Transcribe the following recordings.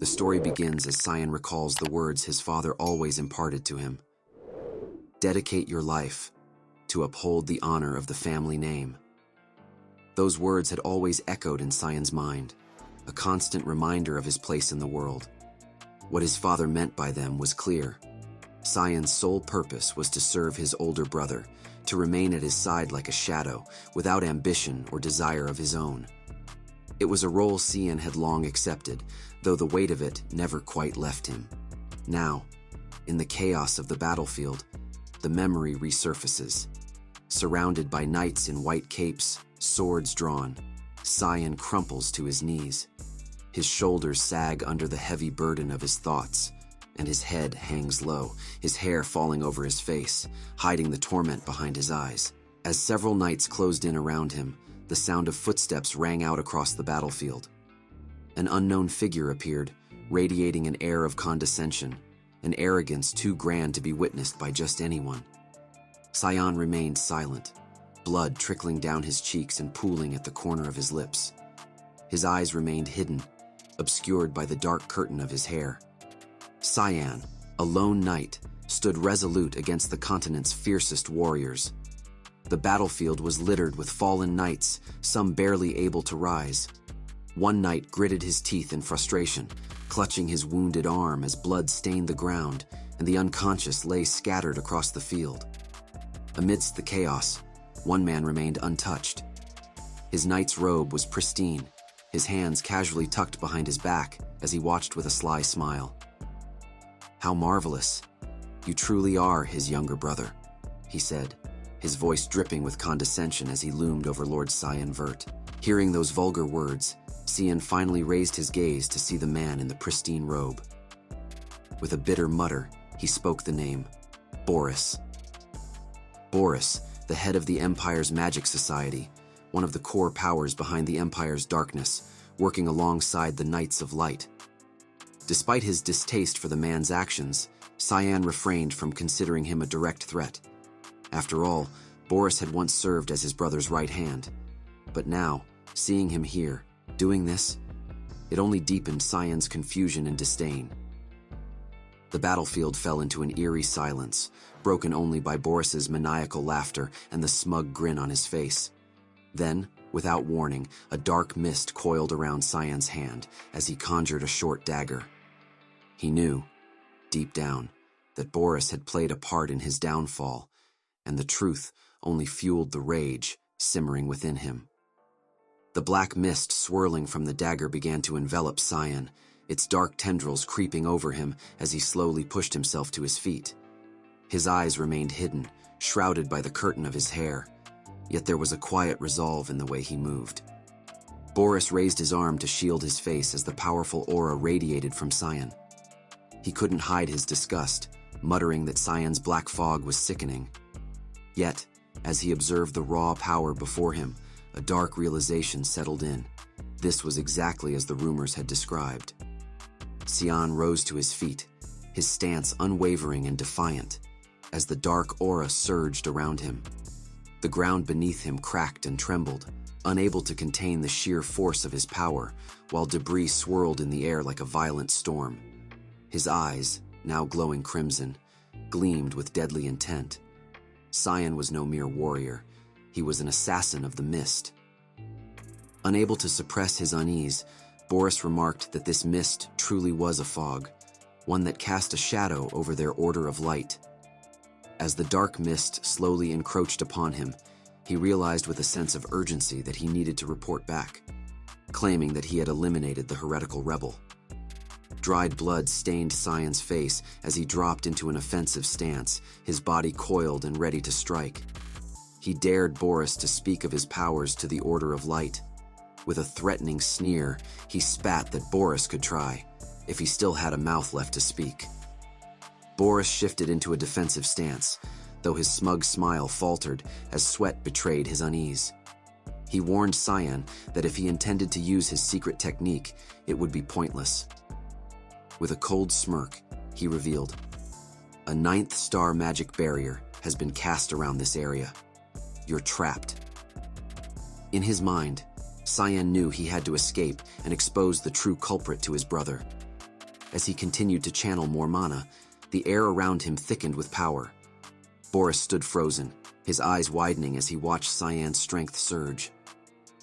The story begins as Cyan recalls the words his father always imparted to him. Dedicate your life to uphold the honor of the family name. Those words had always echoed in Cyan's mind, a constant reminder of his place in the world. What his father meant by them was clear. Cyan's sole purpose was to serve his older brother, to remain at his side like a shadow, without ambition or desire of his own. It was a role Cyan had long accepted, though the weight of it never quite left him. Now, in the chaos of the battlefield, the memory resurfaces. Surrounded by knights in white capes, swords drawn, Cyan crumples to his knees. His shoulders sag under the heavy burden of his thoughts, and his head hangs low, his hair falling over his face, hiding the torment behind his eyes. As several knights closed in around him, the sound of footsteps rang out across the battlefield. An unknown figure appeared, radiating an air of condescension, an arrogance too grand to be witnessed by just anyone. Cyan remained silent, blood trickling down his cheeks and pooling at the corner of his lips. His eyes remained hidden, obscured by the dark curtain of his hair. Cyan, a lone knight, stood resolute against the continent's fiercest warriors. The battlefield was littered with fallen knights, some barely able to rise. One knight gritted his teeth in frustration, clutching his wounded arm as blood stained the ground and the unconscious lay scattered across the field. Amidst the chaos, one man remained untouched. His knight's robe was pristine, his hands casually tucked behind his back as he watched with a sly smile. "How marvelous. You truly are his younger brother," he said, his voice dripping with condescension as he loomed over Lord Cyan Vert. Hearing those vulgar words, Cyan finally raised his gaze to see the man in the pristine robe. With a bitter mutter, he spoke the name, Boris. Boris, the head of the Empire's Magic Society, one of the core powers behind the Empire's darkness, working alongside the Knights of Light. Despite his distaste for the man's actions, Cyan refrained from considering him a direct threat. After all, Boris had once served as his brother's right hand. But now, seeing him here, doing this, it only deepened Cyan's confusion and disdain. The battlefield fell into an eerie silence, broken only by Boris's maniacal laughter and the smug grin on his face. Then, without warning, a dark mist coiled around Cyan's hand as he conjured a short dagger. He knew, deep down, that Boris had played a part in his downfall, and the truth only fueled the rage simmering within him. The black mist swirling from the dagger began to envelop Cyan, its dark tendrils creeping over him as he slowly pushed himself to his feet. His eyes remained hidden, shrouded by the curtain of his hair, yet there was a quiet resolve in the way he moved. Boris raised his arm to shield his face as the powerful aura radiated from Cyan. He couldn't hide his disgust, muttering that Cyan's black fog was sickening. Yet, as he observed the raw power before him, a dark realization settled in. This was exactly as the rumors had described. Cyan rose to his feet, his stance unwavering and defiant, as the dark aura surged around him. The ground beneath him cracked and trembled, unable to contain the sheer force of his power, while debris swirled in the air like a violent storm. His eyes, now glowing crimson, gleamed with deadly intent. Cyan was no mere warrior. He was an assassin of the mist. Unable to suppress his unease, Boris remarked that this mist truly was a fog, one that cast a shadow over their order of light. As the dark mist slowly encroached upon him, he realized with a sense of urgency that he needed to report back, claiming that he had eliminated the heretical rebel. Dried blood stained Cyan's face as he dropped into an offensive stance, his body coiled and ready to strike. He dared Boris to speak of his powers to the Order of Light. With a threatening sneer, he spat that Boris could try, if he still had a mouth left to speak. Boris shifted into a defensive stance, though his smug smile faltered as sweat betrayed his unease. He warned Cyan that if he intended to use his secret technique, it would be pointless. With a cold smirk, he revealed, "A 9th star magic barrier has been cast around this area. You're trapped." In his mind, Cyan knew he had to escape and expose the true culprit to his brother. As he continued to channel more mana, the air around him thickened with power. Boris stood frozen, his eyes widening as he watched Cyan's strength surge.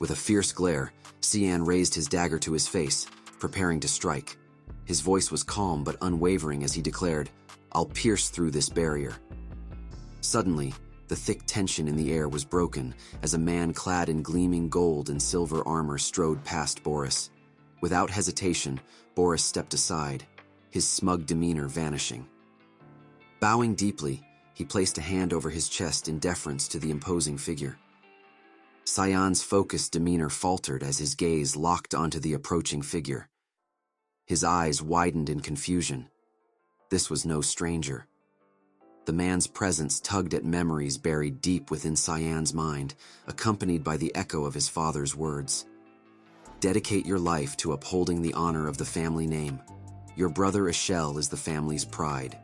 With a fierce glare, Cyan raised his dagger to his face, preparing to strike. His voice was calm but unwavering as he declared, "I'll pierce through this barrier." Suddenly, the thick tension in the air was broken as a man clad in gleaming gold and silver armor strode past Boris. Without hesitation, Boris stepped aside, his smug demeanor vanishing. Bowing deeply, he placed a hand over his chest in deference to the imposing figure. Cyan's focused demeanor faltered as his gaze locked onto the approaching figure. His eyes widened in confusion. This was no stranger. The man's presence tugged at memories buried deep within Cyan's mind, accompanied by the echo of his father's words. "Dedicate your life to upholding the honor of the family name. Your brother Ashel is the family's pride.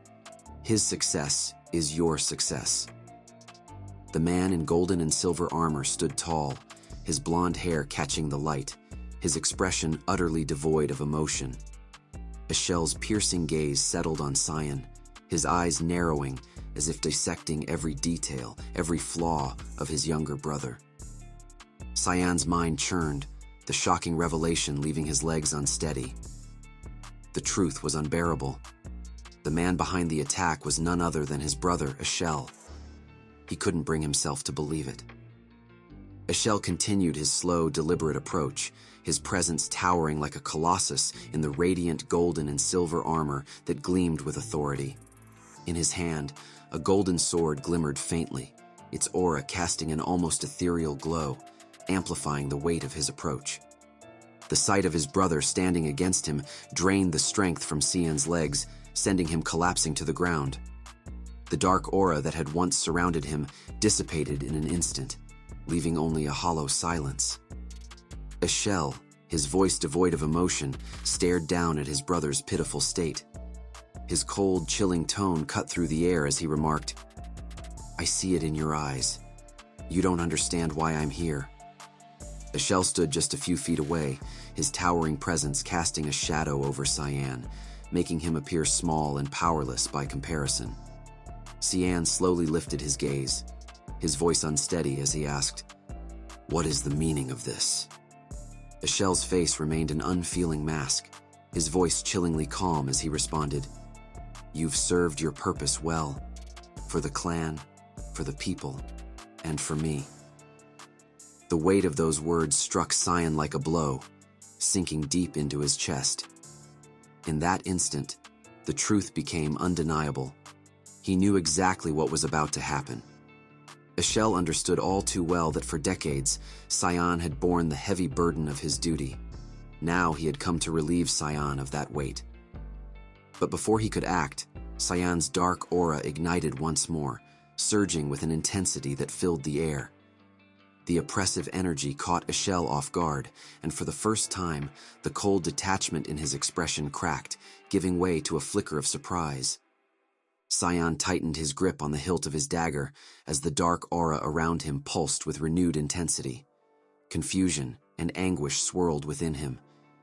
His success is your success." The man in golden and silver armor stood tall, his blonde hair catching the light, his expression utterly devoid of emotion. Ashel's piercing gaze settled on Cyan, his eyes narrowing as if dissecting every detail, every flaw of his younger brother. Cyan's mind churned, the shocking revelation leaving his legs unsteady. The truth was unbearable. The man behind the attack was none other than his brother, Ashel. He couldn't bring himself to believe it. Ashel continued his slow, deliberate approach, his presence towering like a colossus in the radiant golden and silver armor that gleamed with authority. In his hand, a golden sword glimmered faintly, its aura casting an almost ethereal glow, amplifying the weight of his approach. The sight of his brother standing against him drained the strength from Cyan's legs, sending him collapsing to the ground. The dark aura that had once surrounded him dissipated in an instant, leaving only a hollow silence. Ashel, his voice devoid of emotion, stared down at his brother's pitiful state. His cold, chilling tone cut through the air as he remarked, "I see it in your eyes. You don't understand why I'm here." Ashel stood just a few feet away, his towering presence casting a shadow over Cyan, making him appear small and powerless by comparison. Cyan slowly lifted his gaze, his voice unsteady as he asked, "What is the meaning of this?" Ashel's face remained an unfeeling mask, his voice chillingly calm as he responded, "You've served your purpose well, for the clan, for the people, and for me." The weight of those words struck Cyan like a blow, sinking deep into his chest. In that instant, the truth became undeniable. He knew exactly what was about to happen. Ashel understood all too well that for decades, Cyan had borne the heavy burden of his duty. Now he had come to relieve Cyan of that weight. But before he could act, Cyan's dark aura ignited once more, surging with an intensity that filled the air. The oppressive energy caught Ashel off guard, and for the first time, the cold detachment in his expression cracked, giving way to a flicker of surprise. Cyan tightened his grip on the hilt of his dagger as the dark aura around him pulsed with renewed intensity. Confusion and anguish swirled within him.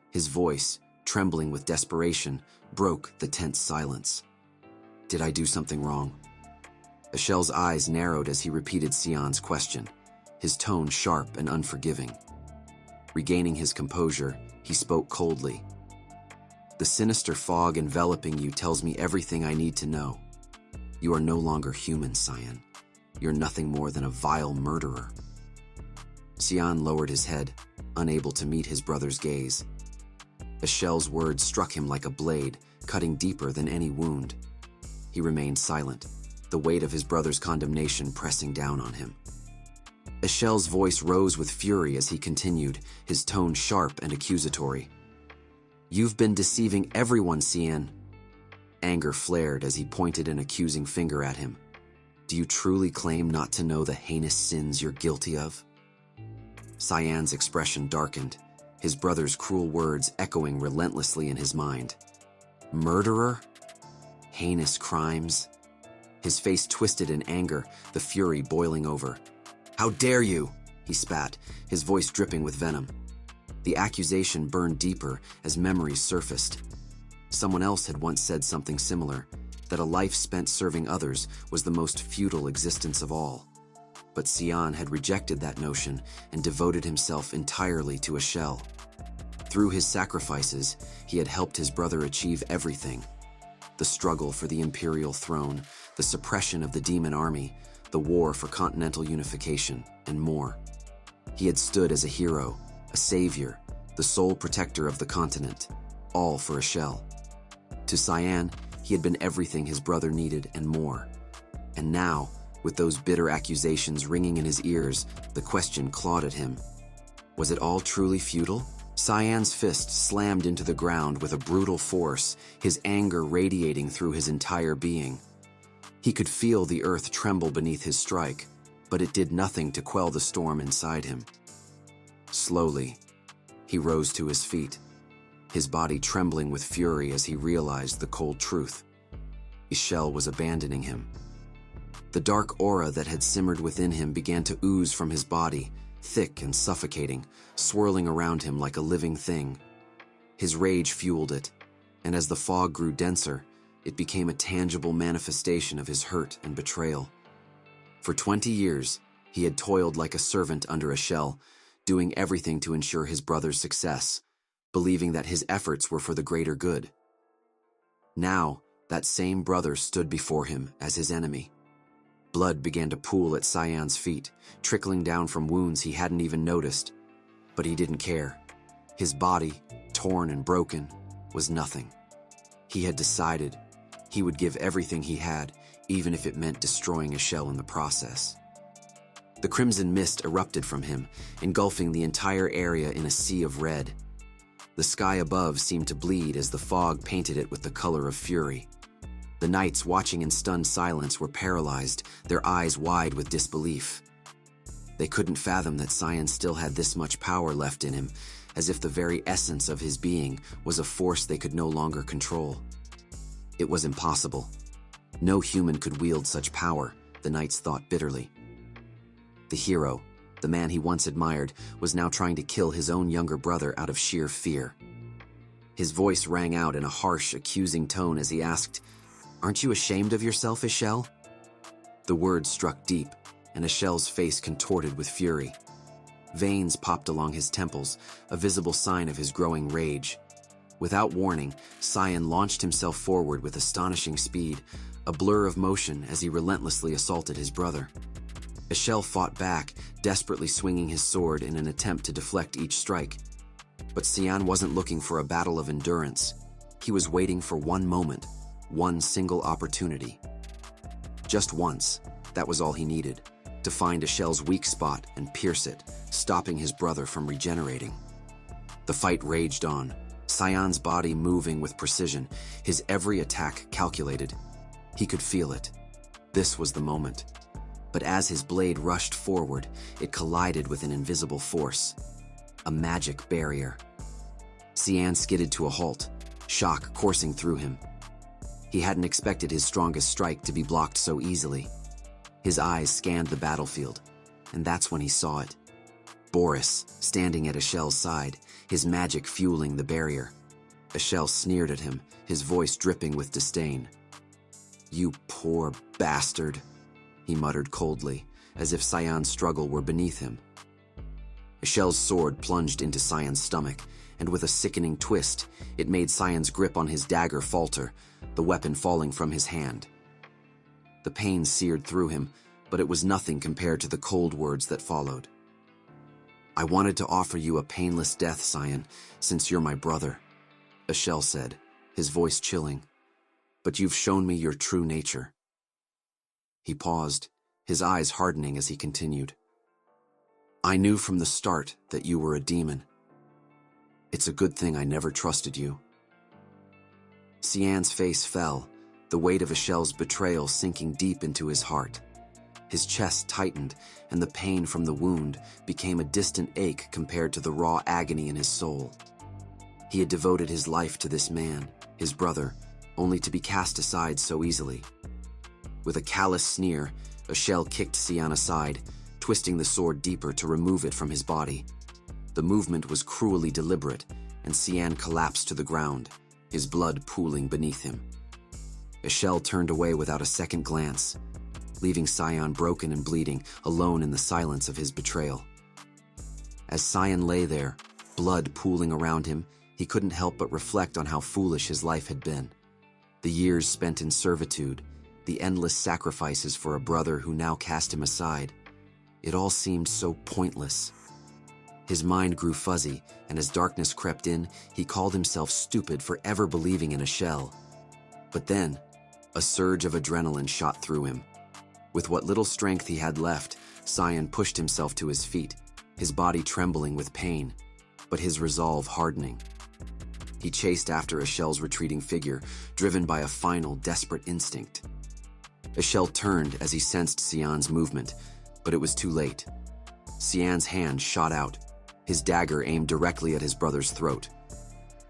His voice, trembling with desperation, broke the tense silence. "Did I do something wrong?" Ashel's eyes narrowed as he repeated Cyan's question, his tone sharp and unforgiving. Regaining his composure, he spoke coldly. "The sinister fog enveloping you tells me everything I need to know. You are no longer human, Cyan. You're nothing more than a vile murderer." Cyan lowered his head, unable to meet his brother's gaze. Ashel's words struck him like a blade, cutting deeper than any wound. He remained silent, the weight of his brother's condemnation pressing down on him. Ashel's voice rose with fury as he continued, his tone sharp and accusatory. "You've been deceiving everyone, Cyan." Anger flared as he pointed an accusing finger at him. "Do you truly claim not to know the heinous sins you're guilty of?" Cyan's expression darkened, his brother's cruel words echoing relentlessly in his mind. Murderer? Heinous crimes? His face twisted in anger, the fury boiling over. "How dare you?" he spat, his voice dripping with venom. The accusation burned deeper as memories surfaced. Someone else had once said something similar, that a life spent serving others was the most futile existence of all. But Cyan had rejected that notion and devoted himself entirely to a shell. Through his sacrifices, he had helped his brother achieve everything: the struggle for the imperial throne, the suppression of the demon army, the war for continental unification, and more. He had stood as a hero, a savior, the sole protector of the continent, all for a shell. To Cyan, he had been everything his brother needed and more. And now, with those bitter accusations ringing in his ears, the question clawed at him. Was it all truly futile? Cyan's fist slammed into the ground with a brutal force, his anger radiating through his entire being. He could feel the earth tremble beneath his strike, but it did nothing to quell the storm inside him. Slowly, he rose to his feet, his body trembling with fury as he realized the cold truth. Ishel was abandoning him. The dark aura that had simmered within him began to ooze from his body, thick and suffocating, swirling around him like a living thing. His rage fueled it, and as the fog grew denser, it became a tangible manifestation of his hurt and betrayal. For 20 years, he had toiled like a servant under a shell, doing everything to ensure his brother's success, believing that his efforts were for the greater good. Now, that same brother stood before him as his enemy. Blood began to pool at Cyan's feet, trickling down from wounds he hadn't even noticed. But he didn't care. His body, torn and broken, was nothing. He had decided he would give everything he had, even if it meant destroying a shell in the process. The crimson mist erupted from him, engulfing the entire area in a sea of red. The sky above seemed to bleed as the fog painted it with the color of fury. The knights watching in stunned silence were paralyzed, their eyes wide with disbelief. They couldn't fathom that Cyan still had this much power left in him, as if the very essence of his being was a force they could no longer control. It was impossible. No human could wield such power, the knights thought bitterly. The hero, the man he once admired, was now trying to kill his own younger brother out of sheer fear. His voice rang out in a harsh, accusing tone as he asked, "Aren't you ashamed of yourself, Ishel?" The words struck deep, and Ishel's face contorted with fury. Veins popped along his temples, a visible sign of his growing rage. Without warning, Cyan launched himself forward with astonishing speed, a blur of motion as he relentlessly assaulted his brother. Ishel fought back, desperately swinging his sword in an attempt to deflect each strike. But Cyan wasn't looking for a battle of endurance. He was waiting for one moment, one single opportunity. Just once, that was all he needed, to find Ishel's weak spot and pierce it, stopping his brother from regenerating. The fight raged on, Cyan's body moving with precision, his every attack calculated. He could feel it. This was the moment. But as his blade rushed forward, it collided with an invisible force, a magic barrier. Cyan skidded to a halt, shock coursing through him. He hadn't expected his strongest strike to be blocked so easily. His eyes scanned the battlefield, and that's when he saw it. Boris, standing at Ishel's side, his magic fueling the barrier. Ishel sneered at him, his voice dripping with disdain. "You poor bastard," he muttered coldly, as if Cyan's struggle were beneath him. Ishel's sword plunged into Cyan's stomach, and with a sickening twist, it made Cyan's grip on his dagger falter, the weapon falling from his hand. The pain seared through him, but it was nothing compared to the cold words that followed. "I wanted to offer you a painless death, Cyan, since you're my brother," Ishel said, his voice chilling. "But you've shown me your true nature." He paused, his eyes hardening as he continued. "I knew from the start that you were a demon. It's a good thing I never trusted you." Cyan's face fell, the weight of Ishel's betrayal sinking deep into his heart. His chest tightened, and the pain from the wound became a distant ache compared to the raw agony in his soul. He had devoted his life to this man, his brother, only to be cast aside so easily. With a callous sneer, Ishel kicked Cyan aside, twisting the sword deeper to remove it from his body. The movement was cruelly deliberate, and Cyan collapsed to the ground, his blood pooling beneath him. Ashel turned away without a second glance, leaving Cyan broken and bleeding, alone in the silence of his betrayal. As Cyan lay there, blood pooling around him, he couldn't help but reflect on how foolish his life had been. The years spent in servitude, the endless sacrifices for a brother who now cast him aside. It all seemed so pointless. His mind grew fuzzy, and as darkness crept in, he called himself stupid for ever believing in Ashel. But then, a surge of adrenaline shot through him. With what little strength he had left, Cyan pushed himself to his feet, his body trembling with pain, but his resolve hardening. He chased after Ashel's retreating figure, driven by a final, desperate instinct. Ashel turned as he sensed Cyan's movement, but it was too late. Cyan's hand shot out, his dagger aimed directly at his brother's throat.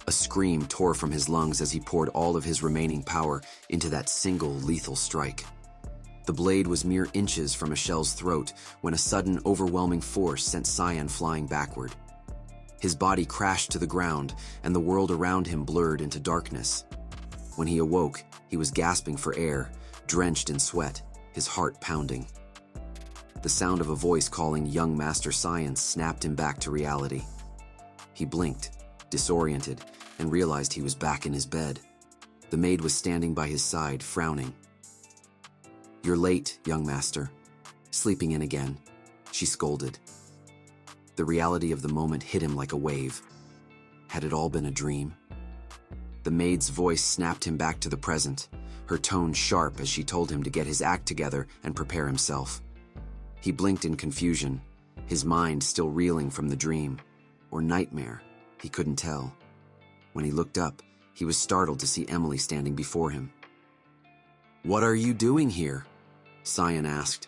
A scream tore from his lungs as he poured all of his remaining power into that single lethal strike. The blade was mere inches from Ashel's throat when a sudden, overwhelming force sent Cyan flying backward. His body crashed to the ground, and the world around him blurred into darkness. When he awoke, he was gasping for air, drenched in sweat, his heart pounding. The sound of a voice calling young Master Cyan snapped him back to reality. He blinked, disoriented, and realized he was back in his bed. The maid was standing by his side, frowning. "You're late, young master." "Sleeping in again," she scolded. The reality of the moment hit him like a wave. Had it all been a dream? The maid's voice snapped him back to the present, her tone sharp as she told him to get his act together and prepare himself. He blinked in confusion, his mind still reeling from the dream, or nightmare, he couldn't tell. When he looked up, he was startled to see Emily standing before him. "What are you doing here?" Cyan asked,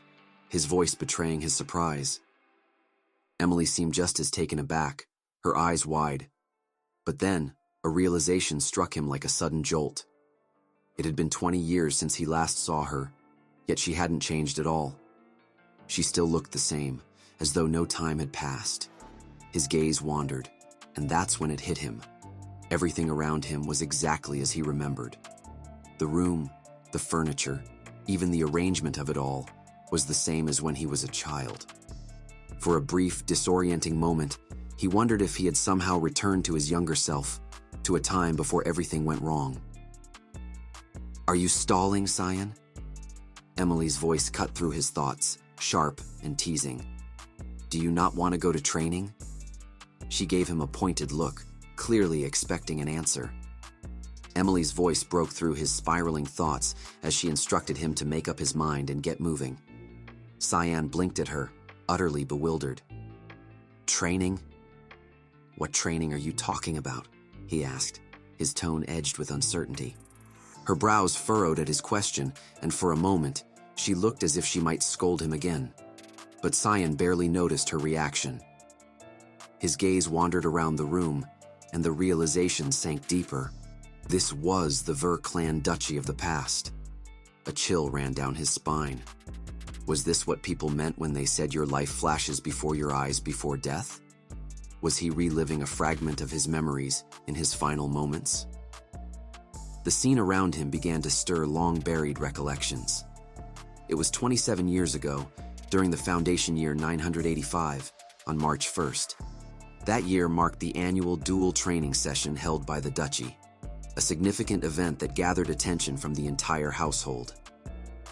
his voice betraying his surprise. Emily seemed just as taken aback, her eyes wide. But then, a realization struck him like a sudden jolt. It had been 20 years since he last saw her, yet she hadn't changed at all. She still looked the same, as though no time had passed. His gaze wandered, and that's when it hit him. Everything around him was exactly as he remembered. The room, the furniture, even the arrangement of it all, was the same as when he was a child. For a brief, disorienting moment, he wondered if he had somehow returned to his younger self, to a time before everything went wrong. "Are you stalling, Cyan?" Emily's voice cut through his thoughts, sharp and teasing. "Do you not want to go to training?" She gave him a pointed look, clearly expecting an answer. Emily's voice broke through his spiraling thoughts as she instructed him to make up his mind and get moving. Cyan blinked at her, utterly bewildered. "Training? What training are you talking about?" he asked, his tone edged with uncertainty. Her brows furrowed at his question, and for a moment, she looked as if she might scold him again. But Cyan barely noticed her reaction. His gaze wandered around the room, and the realization sank deeper. This was the Vert clan duchy of the past. A chill ran down his spine. Was this what people meant when they said your life flashes before your eyes before death? Was he reliving a fragment of his memories in his final moments? The scene around him began to stir long-buried recollections. It was 27 years ago, during the Foundation year 985, on March 1st. That year marked the annual dual training session held by the duchy, a significant event that gathered attention from the entire household.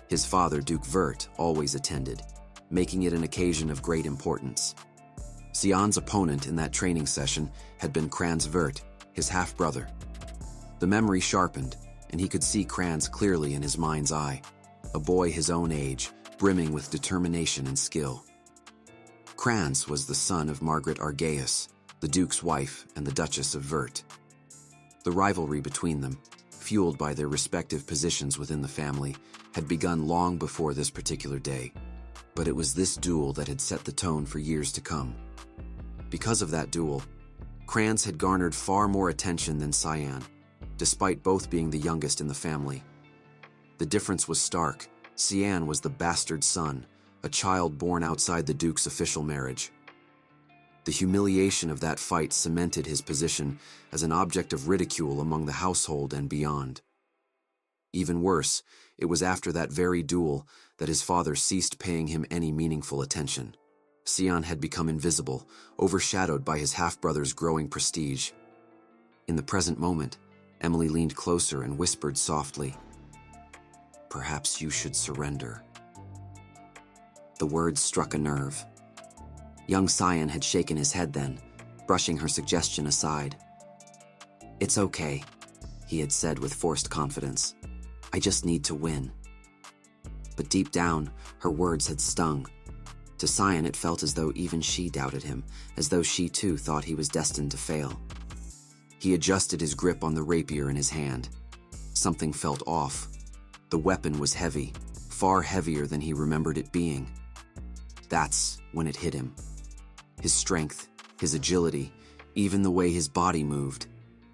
His father, Duke Vert, always attended, making it an occasion of great importance. Cyan's opponent in that training session had been Kranz Vert, his half-brother. The memory sharpened, and he could see Kranz clearly in his mind's eye, a boy his own age, brimming with determination and skill. Kranz was the son of Margaret Argaeus, the Duke's wife and the Duchess of Vert. The rivalry between them, fueled by their respective positions within the family, had begun long before this particular day, but it was this duel that had set the tone for years to come. Because of that duel, Kranz had garnered far more attention than Cyan, despite both being the youngest in the family. The difference was stark. Cyan was the bastard son, a child born outside the Duke's official marriage. The humiliation of that fight cemented his position as an object of ridicule among the household and beyond. Even worse, it was after that very duel that his father ceased paying him any meaningful attention. Cyan had become invisible, overshadowed by his half-brother's growing prestige. In the present moment, Emily leaned closer and whispered softly, "Perhaps you should surrender." The words struck a nerve. Young Cyan had shaken his head then, brushing her suggestion aside. "It's okay," he had said with forced confidence. "I just need to win." But deep down, her words had stung. To Cyan, it felt as though even she doubted him, as though she too thought he was destined to fail. He adjusted his grip on the rapier in his hand. Something felt off. The weapon was heavy, far heavier than he remembered it being. That's when it hit him. His strength, his agility, even the way his body moved.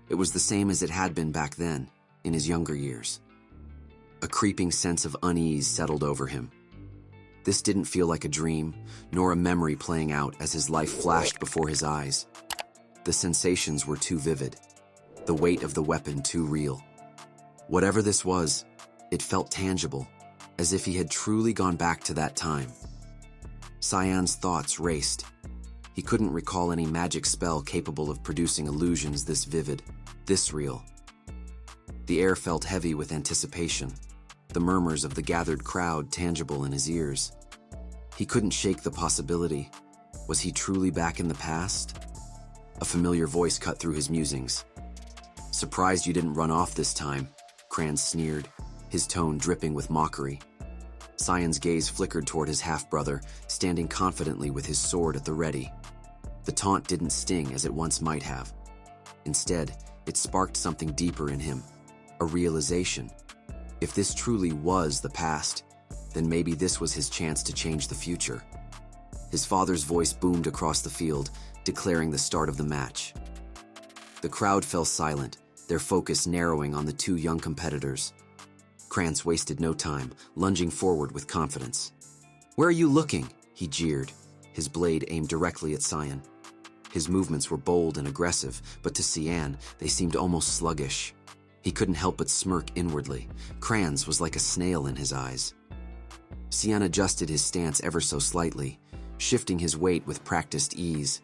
It was the same as it had been back then, in his younger years. A creeping sense of unease settled over him. This didn't feel like a dream, nor a memory playing out as his life flashed before his eyes. The sensations were too vivid, the weight of the weapon too real. Whatever this was, it felt tangible, as if he had truly gone back to that time. Cyan's thoughts raced. He couldn't recall any magic spell capable of producing illusions this vivid, this real. The air felt heavy with anticipation, the murmurs of the gathered crowd tangible in his ears. He couldn't shake the possibility. Was he truly back in the past? A familiar voice cut through his musings. "Surprised you didn't run off this time," Kranz sneered, his tone dripping with mockery. Cyan's gaze flickered toward his half-brother, standing confidently with his sword at the ready. The taunt didn't sting as it once might have. Instead, it sparked something deeper in him, a realization. If this truly was the past, then maybe this was his chance to change the future. His father's voice boomed across the field, declaring the start of the match. The crowd fell silent, their focus narrowing on the two young competitors. Kranz wasted no time, lunging forward with confidence. "Where are you looking?" he jeered, his blade aimed directly at Cyan. His movements were bold and aggressive, but to Cyan, they seemed almost sluggish. He couldn't help but smirk inwardly. Kranz was like a snail in his eyes. Cyan adjusted his stance ever so slightly, shifting his weight with practiced ease.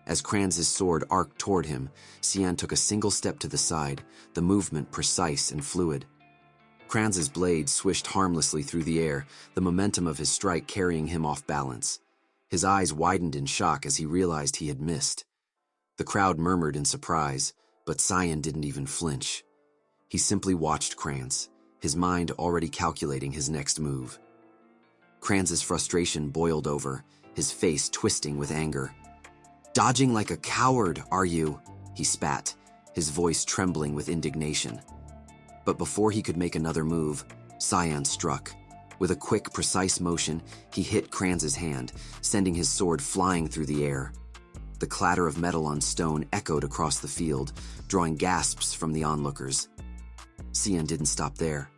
As Kranz's sword arced toward him, Cyan took a single step to the side, the movement precise and fluid. Kranz's blade swished harmlessly through the air, the momentum of his strike carrying him off balance. His eyes widened in shock as he realized he had missed. The crowd murmured in surprise, but Cyan didn't even flinch. He simply watched Kranz, his mind already calculating his next move. Kranz's frustration boiled over, his face twisting with anger. "Dodging like a coward, are you?" he spat, his voice trembling with indignation. But before he could make another move, Cyan struck. With a quick, precise motion, he hit Kranz's hand, sending his sword flying through the air. The clatter of metal on stone echoed across the field, drawing gasps from the onlookers. Cyan didn't stop there.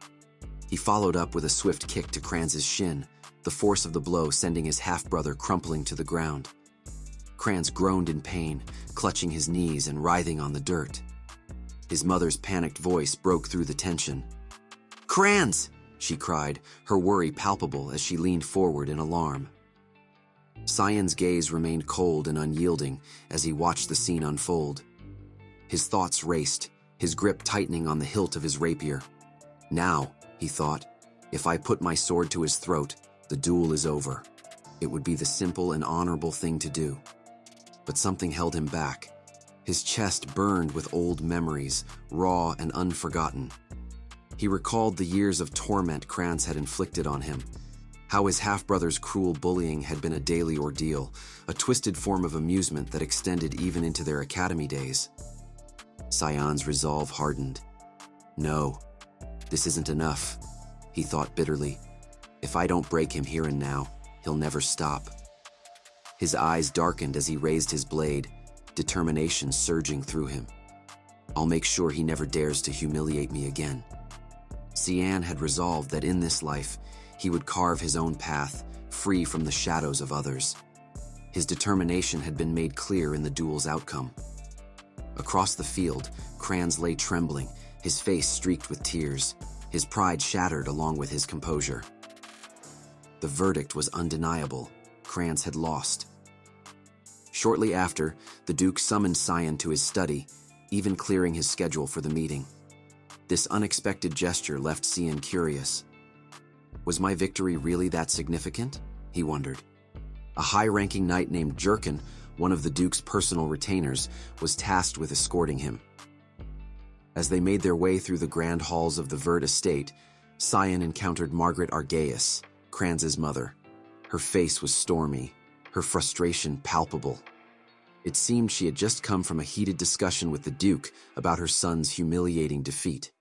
He followed up with a swift kick to Kranz's shin, the force of the blow sending his half-brother crumpling to the ground. Kranz groaned in pain, clutching his knees and writhing on the dirt. His mother's panicked voice broke through the tension. "Kranz!" she cried, her worry palpable as she leaned forward in alarm. Cyan's gaze remained cold and unyielding as he watched the scene unfold. His thoughts raced, his grip tightening on the hilt of his rapier. Now, he thought, if I put my sword to his throat, the duel is over. It would be the simple and honorable thing to do. But something held him back. His chest burned with old memories, raw and unforgotten. He recalled the years of torment Kranz had inflicted on him, how his half-brother's cruel bullying had been a daily ordeal, a twisted form of amusement that extended even into their academy days. Cyan's resolve hardened. No, this isn't enough, he thought bitterly. If I don't break him here and now, he'll never stop. His eyes darkened as he raised his blade, determination surging through him. I'll make sure he never dares to humiliate me again. Cyan had resolved that in this life, he would carve his own path, free from the shadows of others. His determination had been made clear in the duel's outcome. Across the field, Kranz lay trembling, his face streaked with tears, his pride shattered along with his composure. The verdict was undeniable. Kranz had lost. Shortly after, the Duke summoned Cyan to his study, even clearing his schedule for the meeting. This unexpected gesture left Cyan curious. Was my victory really that significant? He wondered. A high-ranking knight named Jurkin, one of the Duke's personal retainers, was tasked with escorting him. As they made their way through the grand halls of the Vert estate, Cyan encountered Margaret Argaeus, Kranz's mother. Her face was stormy, her frustration palpable. It seemed she had just come from a heated discussion with the Duke about her son's humiliating defeat.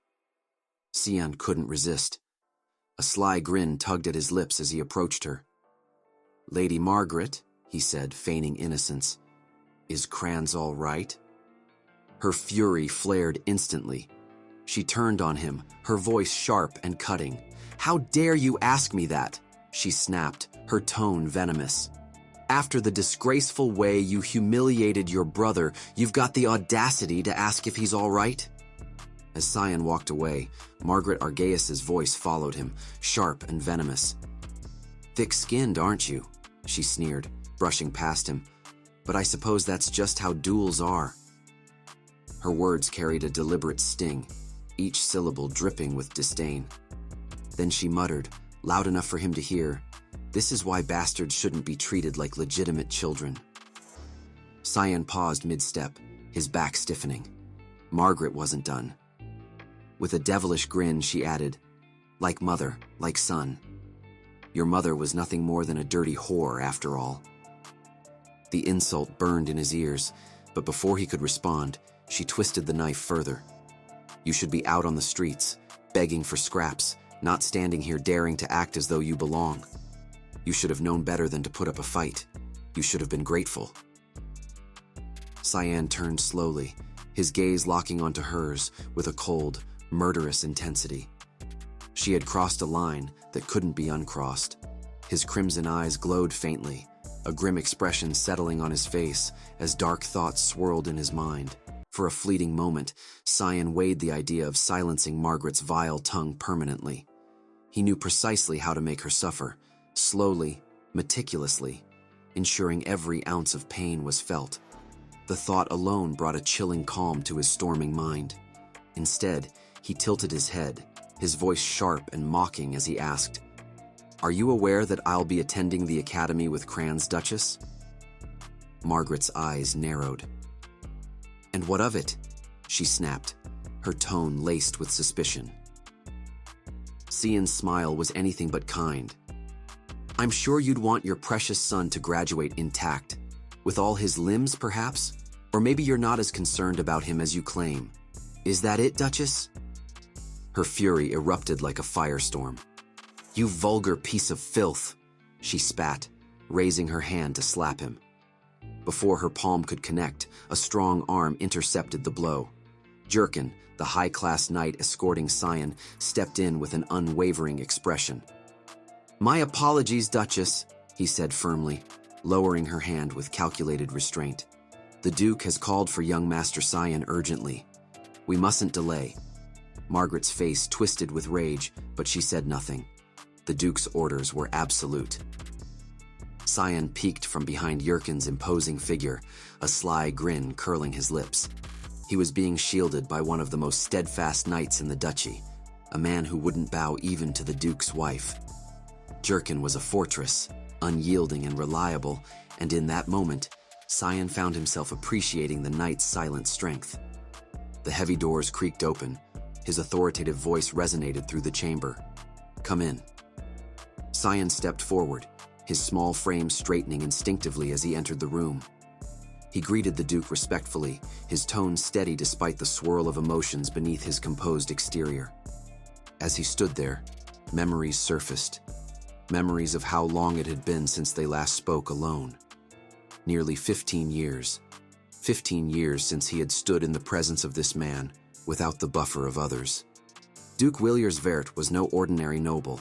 Cyan couldn't resist. A sly grin tugged at his lips as he approached her. "Lady Margaret," he said, feigning innocence, "is Kranz all right?" Her fury flared instantly. She turned on him, her voice sharp and cutting. "How dare you ask me that?" she snapped, her tone venomous. "After the disgraceful way you humiliated your brother, you've got the audacity to ask if he's all right?" As Cyan walked away, Margaret Argaeus's voice followed him, sharp and venomous. "Thick-skinned, aren't you?" she sneered, brushing past him. "But I suppose that's just how duels are." Her words carried a deliberate sting, each syllable dripping with disdain. Then she muttered, loud enough for him to hear, "This is why bastards shouldn't be treated like legitimate children." Cyan paused mid-step, his back stiffening. Margaret wasn't done. With a devilish grin, she added, "Like mother, like son. Your mother was nothing more than a dirty whore, after all." The insult burned in his ears, but before he could respond, she twisted the knife further. "You should be out on the streets, begging for scraps, not standing here daring to act as though you belong. You should have known better than to put up a fight. You should have been grateful." Cyan turned slowly, his gaze locking onto hers with a cold, murderous intensity. She had crossed a line that couldn't be uncrossed. His crimson eyes glowed faintly, a grim expression settling on his face as dark thoughts swirled in his mind. For a fleeting moment, Cyan weighed the idea of silencing Margaret's vile tongue permanently. He knew precisely how to make her suffer, slowly, meticulously, ensuring every ounce of pain was felt. The thought alone brought a chilling calm to his storming mind. Instead, he tilted his head, his voice sharp and mocking as he asked, "Are you aware that I'll be attending the academy with Kranz, Duchess?" Margaret's eyes narrowed. "And what of it?" she snapped, her tone laced with suspicion. Cyan's smile was anything but kind. "I'm sure you'd want your precious son to graduate intact, with all his limbs, perhaps? Or maybe you're not as concerned about him as you claim. Is that it, Duchess?" Her fury erupted like a firestorm. "You vulgar piece of filth!" she spat, raising her hand to slap him. Before her palm could connect, a strong arm intercepted the blow. Jurkin, the high-class knight escorting Cyan, stepped in with an unwavering expression. "My apologies, Duchess," he said firmly, lowering her hand with calculated restraint. "The Duke has called for young Master Cyan urgently. We mustn't delay." Margaret's face twisted with rage, but she said nothing. The Duke's orders were absolute. Cyan peeked from behind Jurkin's imposing figure, a sly grin curling his lips. He was being shielded by one of the most steadfast knights in the duchy, a man who wouldn't bow even to the Duke's wife. Jurkin was a fortress, unyielding and reliable, and in that moment, Cyan found himself appreciating the knight's silent strength. The heavy doors creaked open. His authoritative voice resonated through the chamber. "Come in." Cyan stepped forward, his small frame straightening instinctively as he entered the room. He greeted the Duke respectfully, his tone steady despite the swirl of emotions beneath his composed exterior. As he stood there, memories surfaced. Memories of how long it had been since they last spoke alone. Nearly 15 years. 15 years since he had stood in the presence of this man, without the buffer of others. Duke Williers Vert was no ordinary noble.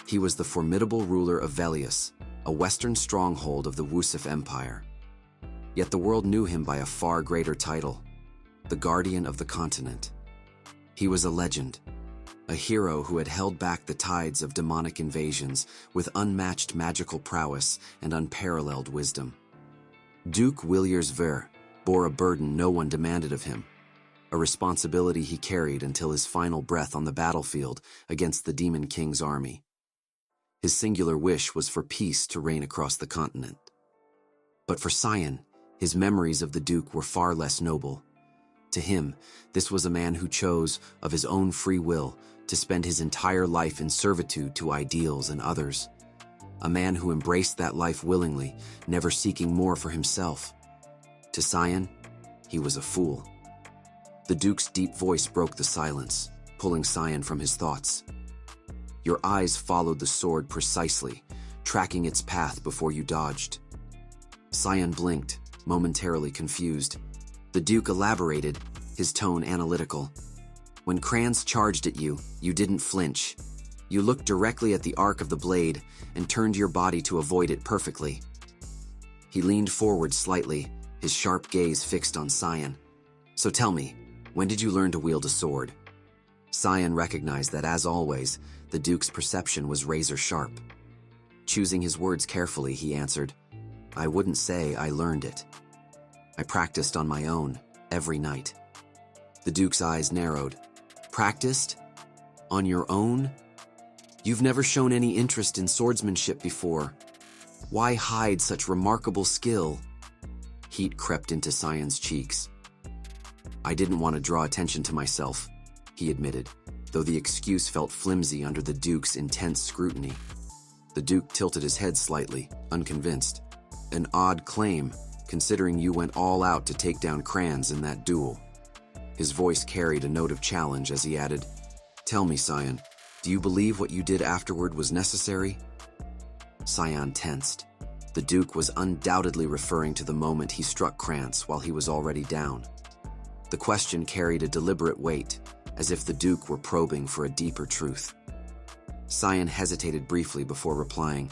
He was the formidable ruler of Velius, a western stronghold of the Wusif Empire. Yet the world knew him by a far greater title, the Guardian of the Continent. He was a legend, a hero who had held back the tides of demonic invasions with unmatched magical prowess and unparalleled wisdom. Duke Williers Vert bore a burden no one demanded of him, a responsibility he carried until his final breath on the battlefield against the Demon King's army. His singular wish was for peace to reign across the continent. But for Cyan, his memories of the Duke were far less noble. To him, this was a man who chose, of his own free will, to spend his entire life in servitude to ideals and others. A man who embraced that life willingly, never seeking more for himself. To Cyan, he was a fool. The Duke's deep voice broke the silence, pulling Cyan from his thoughts. Your eyes followed the sword precisely, tracking its path before you dodged. Cyan blinked, momentarily confused. The Duke elaborated, his tone analytical. When Kranz charged at you, you didn't flinch. You looked directly at the arc of the blade and turned your body to avoid it perfectly. He leaned forward slightly, his sharp gaze fixed on Cyan. So tell me, when did you learn to wield a sword? Cyan recognized that, as always, the Duke's perception was razor sharp. Choosing his words carefully, he answered, I wouldn't say I learned it. I practiced on my own, every night. The Duke's eyes narrowed. Practiced? On your own? You've never shown any interest in swordsmanship before. Why hide such remarkable skill? Heat crept into Cyan's cheeks. I didn't want to draw attention to myself, he admitted, though the excuse felt flimsy under the Duke's intense scrutiny. The Duke tilted his head slightly, unconvinced. An odd claim, considering you went all out to take down Kranz in that duel. His voice carried a note of challenge as he added, Tell me, Cyan, do you believe what you did afterward was necessary? Cyan tensed. The Duke was undoubtedly referring to the moment he struck Kranz while he was already down. The question carried a deliberate weight, as if the Duke were probing for a deeper truth. Cyan hesitated briefly before replying,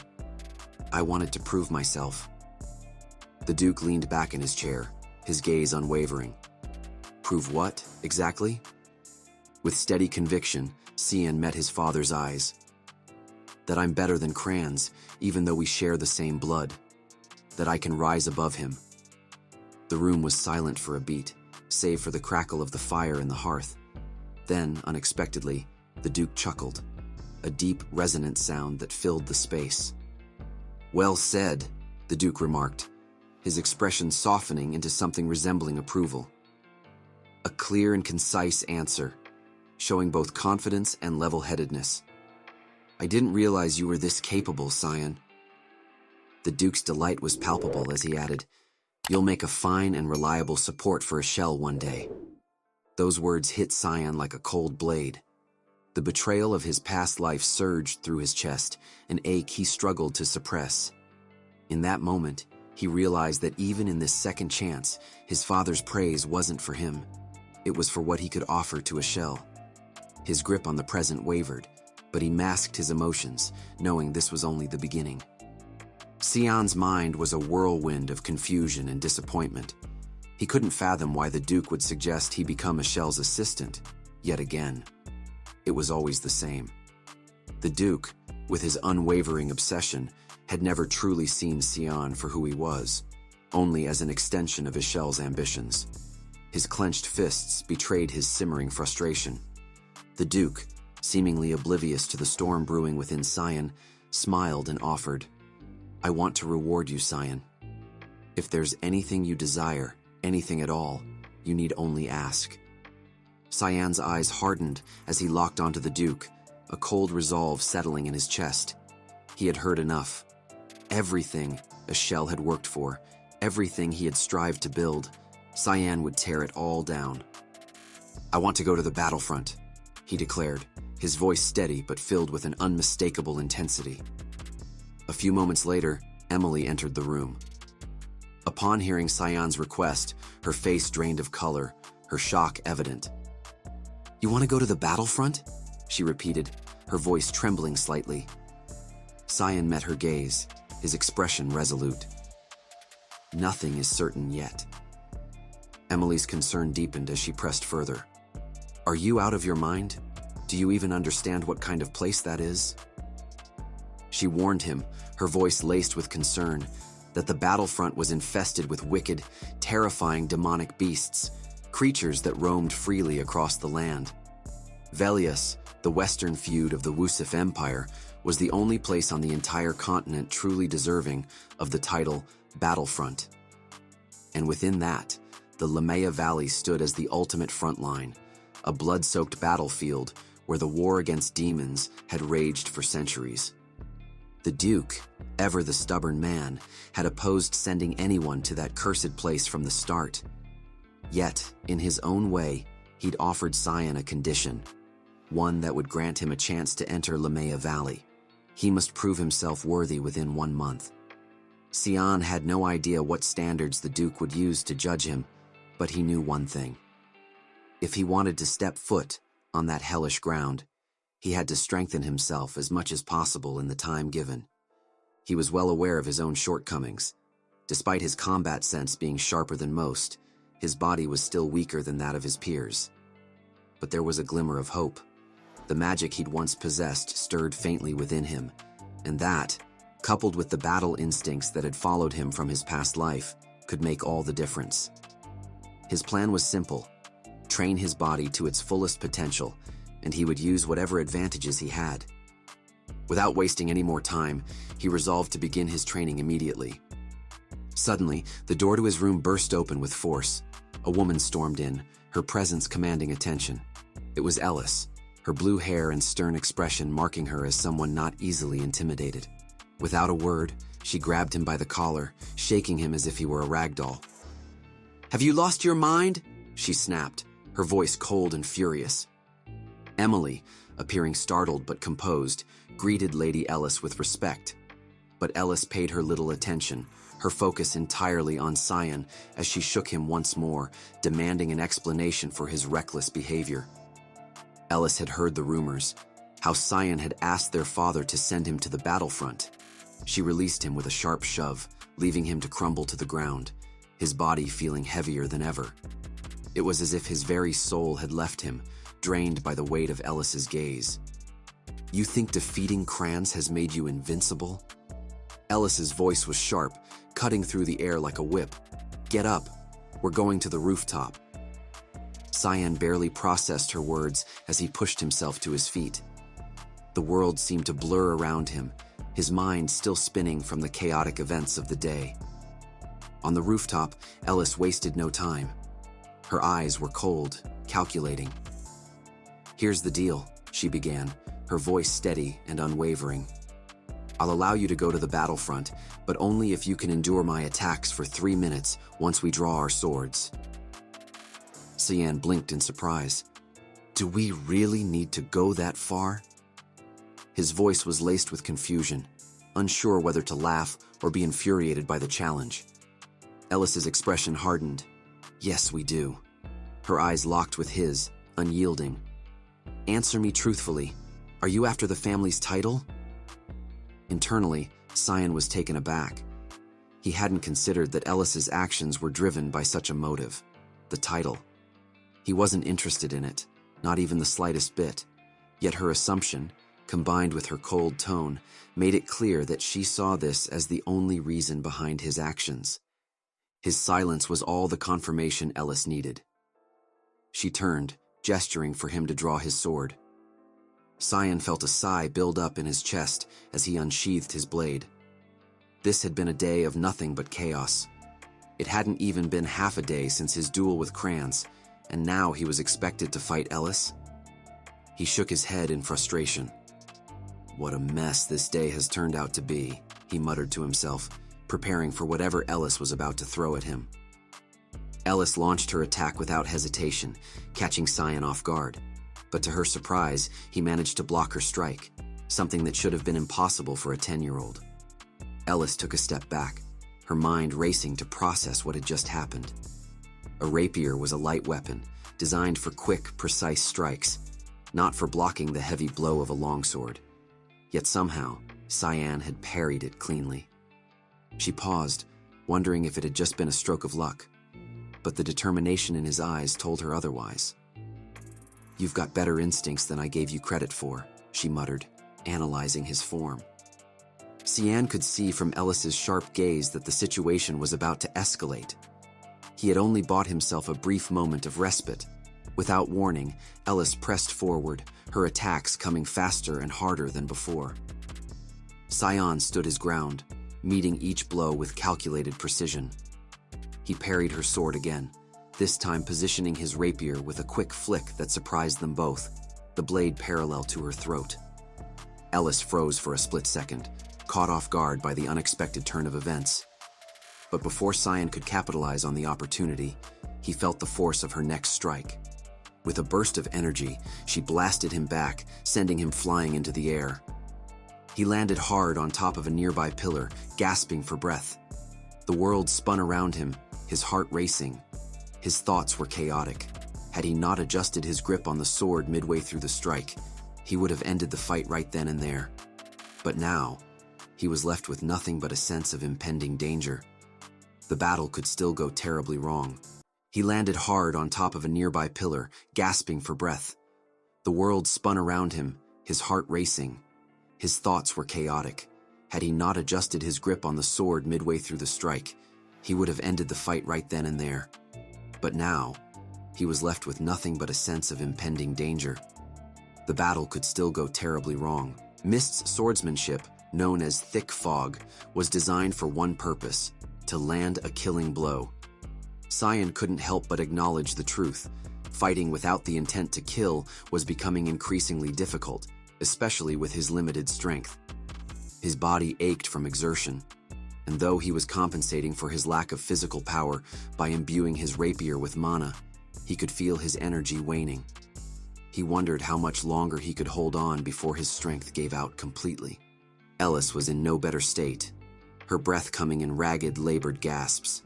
I wanted to prove myself. The Duke leaned back in his chair, his gaze unwavering. Prove what, exactly? With steady conviction, Cyan met his father's eyes. That I'm better than Kranz, even though we share the same blood. That I can rise above him. The room was silent for a beat, save for the crackle of the fire in the hearth. Then, unexpectedly, the Duke chuckled, a deep, resonant sound that filled the space. Well said, the Duke remarked, his expression softening into something resembling approval. A clear and concise answer, showing both confidence and level-headedness. I didn't realize you were this capable, Cyan. The Duke's delight was palpable as he added, You'll make a fine and reliable support for a shell one day. Those words hit Cyan like a cold blade. The betrayal of his past life surged through his chest, an ache he struggled to suppress. In that moment, he realized that even in this second chance, his father's praise wasn't for him. It was for what he could offer to a shell. His grip on the present wavered, but he masked his emotions, knowing this was only the beginning. Cyan's mind was a whirlwind of confusion and disappointment. He couldn't fathom why the Duke would suggest he become a shell's assistant, yet again. It was always the same. The Duke, with his unwavering obsession, had never truly seen Cyan for who he was, only as an extension of his shell's ambitions. His clenched fists betrayed his simmering frustration. The Duke, seemingly oblivious to the storm brewing within Cyan, smiled and offered, I want to reward you, Cyan. If there's anything you desire, anything at all, you need only ask. Cyan's eyes hardened as he locked onto the Duke, a cold resolve settling in his chest. He had heard enough. Everything a shell had worked for, everything he had strived to build, Cyan would tear it all down. I want to go to the battlefront, he declared, his voice steady but filled with an unmistakable intensity. A few moments later, Emily entered the room. Upon hearing Cyan's request, her face drained of color, her shock evident. You want to go to the battlefront? She repeated, her voice trembling slightly. Cyan met her gaze, his expression resolute. Nothing is certain yet. Emily's concern deepened as she pressed further. Are you out of your mind? Do you even understand what kind of place that is? She warned him, her voice laced with concern, that the battlefront was infested with wicked, terrifying demonic beasts, creatures that roamed freely across the land. Velius, the western feud of the Wusif Empire, was the only place on the entire continent truly deserving of the title Battlefront. And within that, the Lamaya Valley stood as the ultimate front line, a blood-soaked battlefield where the war against demons had raged for centuries. The Duke, ever the stubborn man, had opposed sending anyone to that cursed place from the start. Yet, in his own way, he'd offered Cyan a condition, one that would grant him a chance to enter Lamaya Valley. He must prove himself worthy within 1 month. Cyan had no idea what standards the Duke would use to judge him, but he knew one thing. If he wanted to step foot on that hellish ground, he had to strengthen himself as much as possible in the time given. He was well aware of his own shortcomings. Despite his combat sense being sharper than most, his body was still weaker than that of his peers. But there was a glimmer of hope. The magic he'd once possessed stirred faintly within him, and that, coupled with the battle instincts that had followed him from his past life, could make all the difference. His plan was simple: train his body to its fullest potential, and he would use whatever advantages he had. Without wasting any more time, he resolved to begin his training immediately. Suddenly, the door to his room burst open with force. A woman stormed in, her presence commanding attention. It was Ellis, her blue hair and stern expression marking her as someone not easily intimidated. Without a word, she grabbed him by the collar, shaking him as if he were a rag doll. "Have you lost your mind?" she snapped, her voice cold and furious. Emily, appearing startled but composed, greeted Lady Ellis with respect. But Ellis paid her little attention, her focus entirely on Cyan as she shook him once more, demanding an explanation for his reckless behavior. Ellis had heard the rumors, how Cyan had asked their father to send him to the battlefront. She released him with a sharp shove, leaving him to crumble to the ground, his body feeling heavier than ever. It was as if his very soul had left him, drained by the weight of Ellis's gaze. "You think defeating Kranz has made you invincible?" Ellis's voice was sharp, cutting through the air like a whip. "Get up. We're going to the rooftop." Cyan barely processed her words as he pushed himself to his feet. The world seemed to blur around him, his mind still spinning from the chaotic events of the day. On the rooftop, Ellis wasted no time. Her eyes were cold, calculating. "Here's the deal," she began, her voice steady and unwavering. "I'll allow you to go to the battlefront, but only if you can endure my attacks for 3 minutes once we draw our swords." Cyan blinked in surprise. "Do we really need to go that far?" His voice was laced with confusion, unsure whether to laugh or be infuriated by the challenge. Ellis's expression hardened. "Yes, we do." Her eyes locked with his, unyielding. "Answer me truthfully. Are you after the family's title?" Internally, Cyan was taken aback. He hadn't considered that Ellis's actions were driven by such a motive, the title. He wasn't interested in it, not even the slightest bit. Yet her assumption, combined with her cold tone, made it clear that she saw this as the only reason behind his actions. His silence was all the confirmation Ellis needed. She turned, gesturing for him to draw his sword. Cyan felt a sigh build up in his chest as he unsheathed his blade. This had been a day of nothing but chaos. It hadn't even been half a day since his duel with Kranz, and now he was expected to fight Ellis? He shook his head in frustration. "What a mess this day has turned out to be," he muttered to himself, preparing for whatever Ellis was about to throw at him. Ellis launched her attack without hesitation, catching Cyan off guard. But to her surprise, he managed to block her strike, something that should have been impossible for a 10-year-old. Ellis took a step back, her mind racing to process what had just happened. A rapier was a light weapon, designed for quick, precise strikes, not for blocking the heavy blow of a longsword. Yet somehow, Cyan had parried it cleanly. She paused, wondering if it had just been a stroke of luck. But the determination in his eyes told her otherwise. "You've got better instincts than I gave you credit for," she muttered, analyzing his form. Cyan could see from Ellis's sharp gaze that the situation was about to escalate. He had only bought himself a brief moment of respite. Without warning, Ellis pressed forward, her attacks coming faster and harder than before. Cyan stood his ground, meeting each blow with calculated precision. He parried her sword again, this time positioning his rapier with a quick flick that surprised them both, the blade parallel to her throat. Ellis froze for a split second, caught off guard by the unexpected turn of events. But before Cyan could capitalize on the opportunity, he felt the force of her next strike. With a burst of energy, she blasted him back, sending him flying into the air. He landed hard on top of a nearby pillar, gasping for breath. The world spun around him, his heart racing. His thoughts were chaotic. Had he not adjusted his grip on the sword midway through the strike, he would have ended the fight right then and there. But now, he was left with nothing but a sense of impending danger. The battle could still go terribly wrong. He landed hard on top of a nearby pillar, gasping for breath. The world spun around him, his heart racing. His thoughts were chaotic. Had he not adjusted his grip on the sword midway through the strike, he would have ended the fight right then and there. But now, he was left with nothing but a sense of impending danger. The battle could still go terribly wrong. Mist's swordsmanship, known as thick fog, was designed for one purpose: to land a killing blow. Cyan couldn't help but acknowledge the truth. Fighting without the intent to kill was becoming increasingly difficult, especially with his limited strength. His body ached from exertion, and though he was compensating for his lack of physical power by imbuing his rapier with mana, he could feel his energy waning. He wondered how much longer he could hold on before his strength gave out completely. Ellis was in no better state, her breath coming in ragged, labored gasps.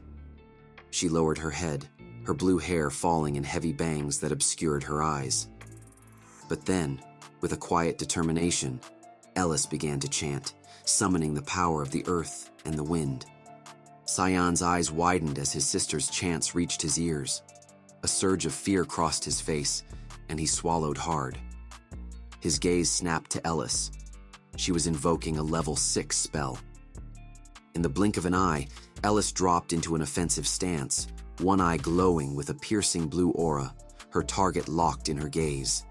She lowered her head, her blue hair falling in heavy bangs that obscured her eyes. But then, with a quiet determination, Ellis began to chant, summoning the power of the earth and the wind. Cyan's eyes widened as his sister's chants reached his ears. A surge of fear crossed his face, and he swallowed hard. His gaze snapped to Ellis. She was invoking a level 6 spell. In the blink of an eye, Ellis dropped into an offensive stance, one eye glowing with a piercing blue aura, her target locked in her gaze.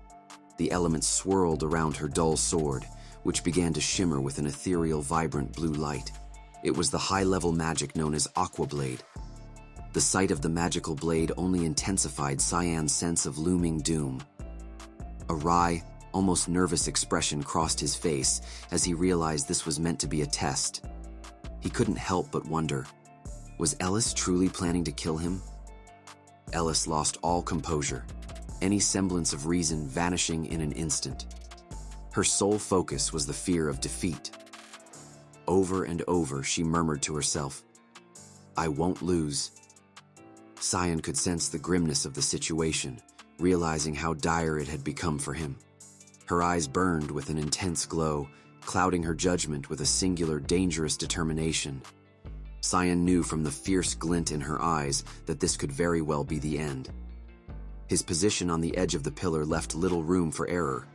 The elements swirled around her dull sword, which began to shimmer with an ethereal, vibrant blue light. It was the high-level magic known as Aqua Blade. The sight of the magical blade only intensified Cyan's sense of looming doom. A wry, almost nervous expression crossed his face as he realized this was meant to be a test. He couldn't help but wonder, was Ellis truly planning to kill him? Ellis lost all composure, any semblance of reason vanishing in an instant. Her sole focus was the fear of defeat. Over and over, she murmured to herself, "I won't lose." Cyan could sense the grimness of the situation, realizing how dire it had become for him. Her eyes burned with an intense glow, clouding her judgment with a singular, dangerous determination. Cyan knew from the fierce glint in her eyes that this could very well be the end. His position on the edge of the pillar left little room for error.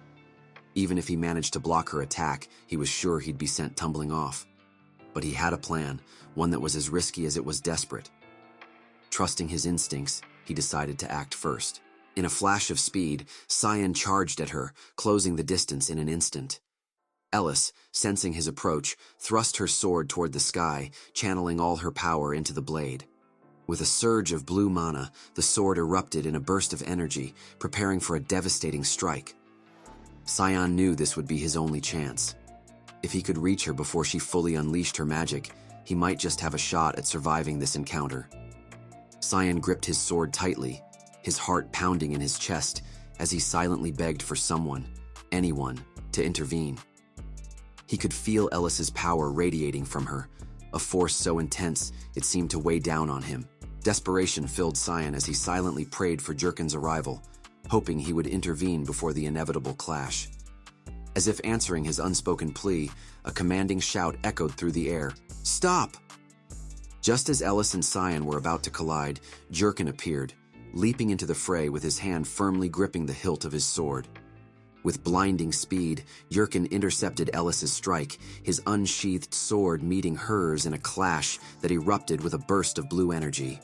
Even if he managed to block her attack, he was sure he'd be sent tumbling off. But he had a plan, one that was as risky as it was desperate. Trusting his instincts, he decided to act first. In a flash of speed, Cyan charged at her, closing the distance in an instant. Ellis, sensing his approach, thrust her sword toward the sky, channeling all her power into the blade. With a surge of blue mana, the sword erupted in a burst of energy, preparing for a devastating strike. Cyan knew this would be his only chance. If he could reach her before she fully unleashed her magic, he might just have a shot at surviving this encounter. Cyan gripped his sword tightly, his heart pounding in his chest as he silently begged for someone, anyone, to intervene. He could feel Ellis's power radiating from her, a force so intense it seemed to weigh down on him. Desperation filled Cyan as he silently prayed for Jurken's arrival, hoping he would intervene before the inevitable clash. As if answering his unspoken plea, a commanding shout echoed through the air. "Stop!" Just as Ellis and Cyan were about to collide, Jurkin appeared, leaping into the fray with his hand firmly gripping the hilt of his sword. With blinding speed, Jurkin intercepted Ellis's strike, his unsheathed sword meeting hers in a clash that erupted with a burst of blue energy.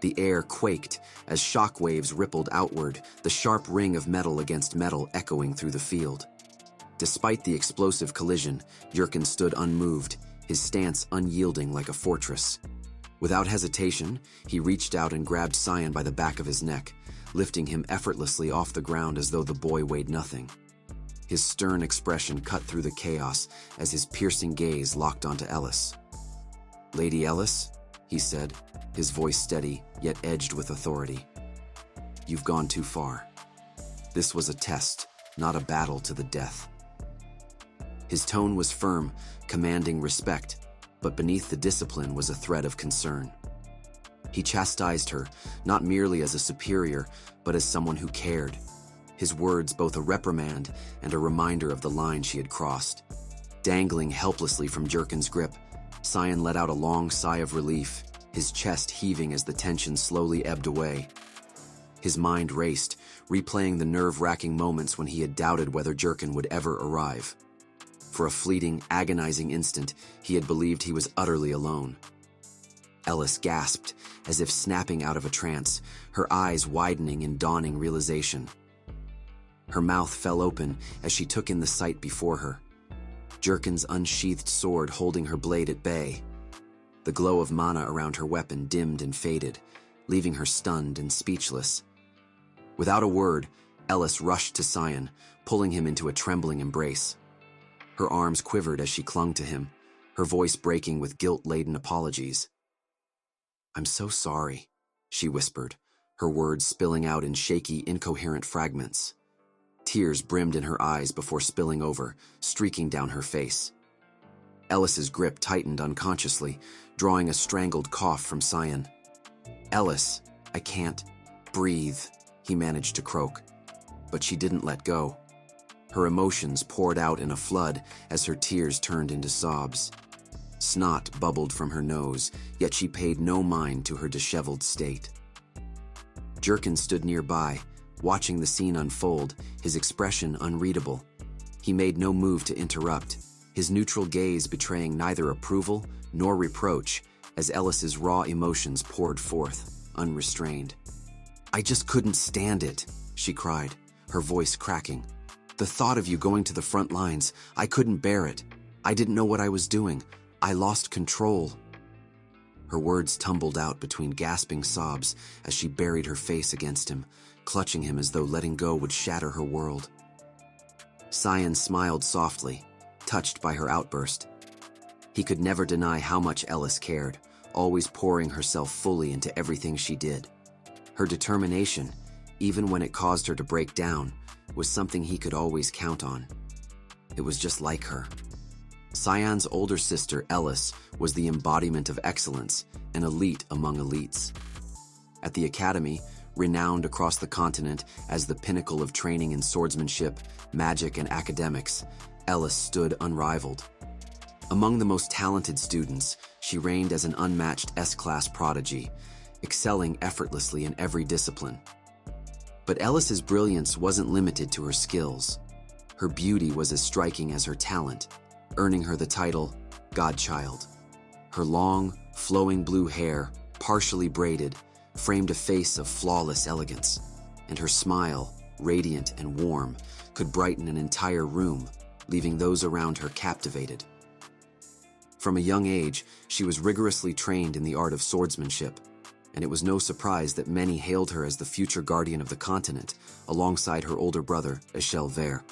The air quaked as shock waves rippled outward, the sharp ring of metal against metal echoing through the field. Despite the explosive collision, Jurkin stood unmoved, his stance unyielding like a fortress. Without hesitation, he reached out and grabbed Cyan by the back of his neck, lifting him effortlessly off the ground as though the boy weighed nothing. His stern expression cut through the chaos as his piercing gaze locked onto Ellis. "Lady Ellis," he said, his voice steady, yet edged with authority. "You've gone too far. This was a test, not a battle to the death." His tone was firm, commanding respect, but beneath the discipline was a thread of concern. He chastised her, not merely as a superior, but as someone who cared. His words both a reprimand and a reminder of the line she had crossed. Dangling helplessly from Jurkin's grip, Cyan let out a long sigh of relief, his chest heaving as the tension slowly ebbed away. His mind raced, replaying the nerve-wracking moments when he had doubted whether Jurkin would ever arrive. For a fleeting, agonizing instant, he had believed he was utterly alone. Ellis gasped, as if snapping out of a trance, her eyes widening in dawning realization. Her mouth fell open as she took in the sight before her. Jurkin's unsheathed sword holding her blade at bay. The glow of mana around her weapon dimmed and faded, leaving her stunned and speechless. Without a word, Ellis rushed to Cyan, pulling him into a trembling embrace. Her arms quivered as she clung to him, her voice breaking with guilt-laden apologies. "I'm so sorry," she whispered, her words spilling out in shaky, incoherent fragments. Tears brimmed in her eyes before spilling over, streaking down her face. Ellis's grip tightened unconsciously, drawing a strangled cough from Cyan. "Ellis, I can't breathe," he managed to croak. But she didn't let go. Her emotions poured out in a flood as her tears turned into sobs. Snot bubbled from her nose, yet she paid no mind to her disheveled state. Jurkin stood nearby, watching the scene unfold, his expression unreadable. He made no move to interrupt, his neutral gaze betraying neither approval nor reproach as Ellis's raw emotions poured forth, unrestrained. "I just couldn't stand it," she cried, her voice cracking. "The thought of you going to the front lines, I couldn't bear it. I didn't know what I was doing. I lost control." Her words tumbled out between gasping sobs as she buried her face against him, clutching him as though letting go would shatter her world. Cyan smiled softly, touched by her outburst. He could never deny how much Ellis cared, always pouring herself fully into everything she did. Her determination, even when it caused her to break down, was something he could always count on. It was just like her. Cyan's older sister, Ellis, was the embodiment of excellence, an elite among elites. At the academy, renowned across the continent as the pinnacle of training in swordsmanship, magic, and academics, Ellis stood unrivaled. Among the most talented students, she reigned as an unmatched S-class prodigy, excelling effortlessly in every discipline. But Ellis's brilliance wasn't limited to her skills. Her beauty was as striking as her talent, earning her the title Godchild. Her long, flowing blue hair, partially braided, framed a face of flawless elegance, and her smile, radiant and warm, could brighten an entire room, leaving those around her captivated. From a young age, she was rigorously trained in the art of swordsmanship, and it was no surprise that many hailed her as the future guardian of the continent, alongside her older brother, Vert.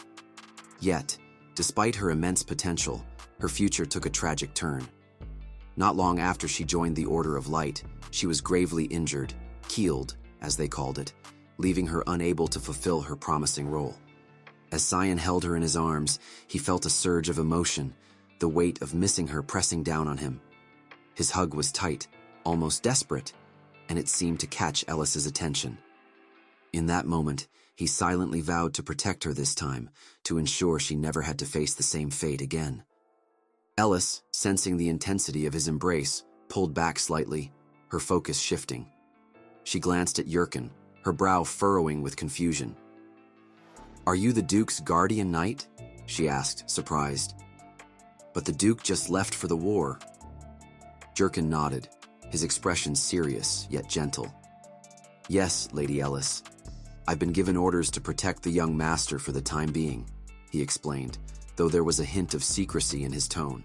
Yet, despite her immense potential, her future took a tragic turn. Not long after she joined the Order of Light, she was gravely injured, keeled, as they called it, leaving her unable to fulfill her promising role. As Cyan held her in his arms, he felt a surge of emotion, the weight of missing her pressing down on him. His hug was tight, almost desperate, and it seemed to catch Ellis's attention. In that moment, he silently vowed to protect her this time, to ensure she never had to face the same fate again. Ellis, sensing the intensity of his embrace, pulled back slightly, her focus shifting. She glanced at Yurkin, her brow furrowing with confusion. "Are you the Duke's guardian knight?" she asked, surprised. "But the Duke just left for the war." Jurkin nodded, his expression serious yet gentle. "Yes, Lady Ellis. I've been given orders to protect the young master for the time being," he explained, though there was a hint of secrecy in his tone.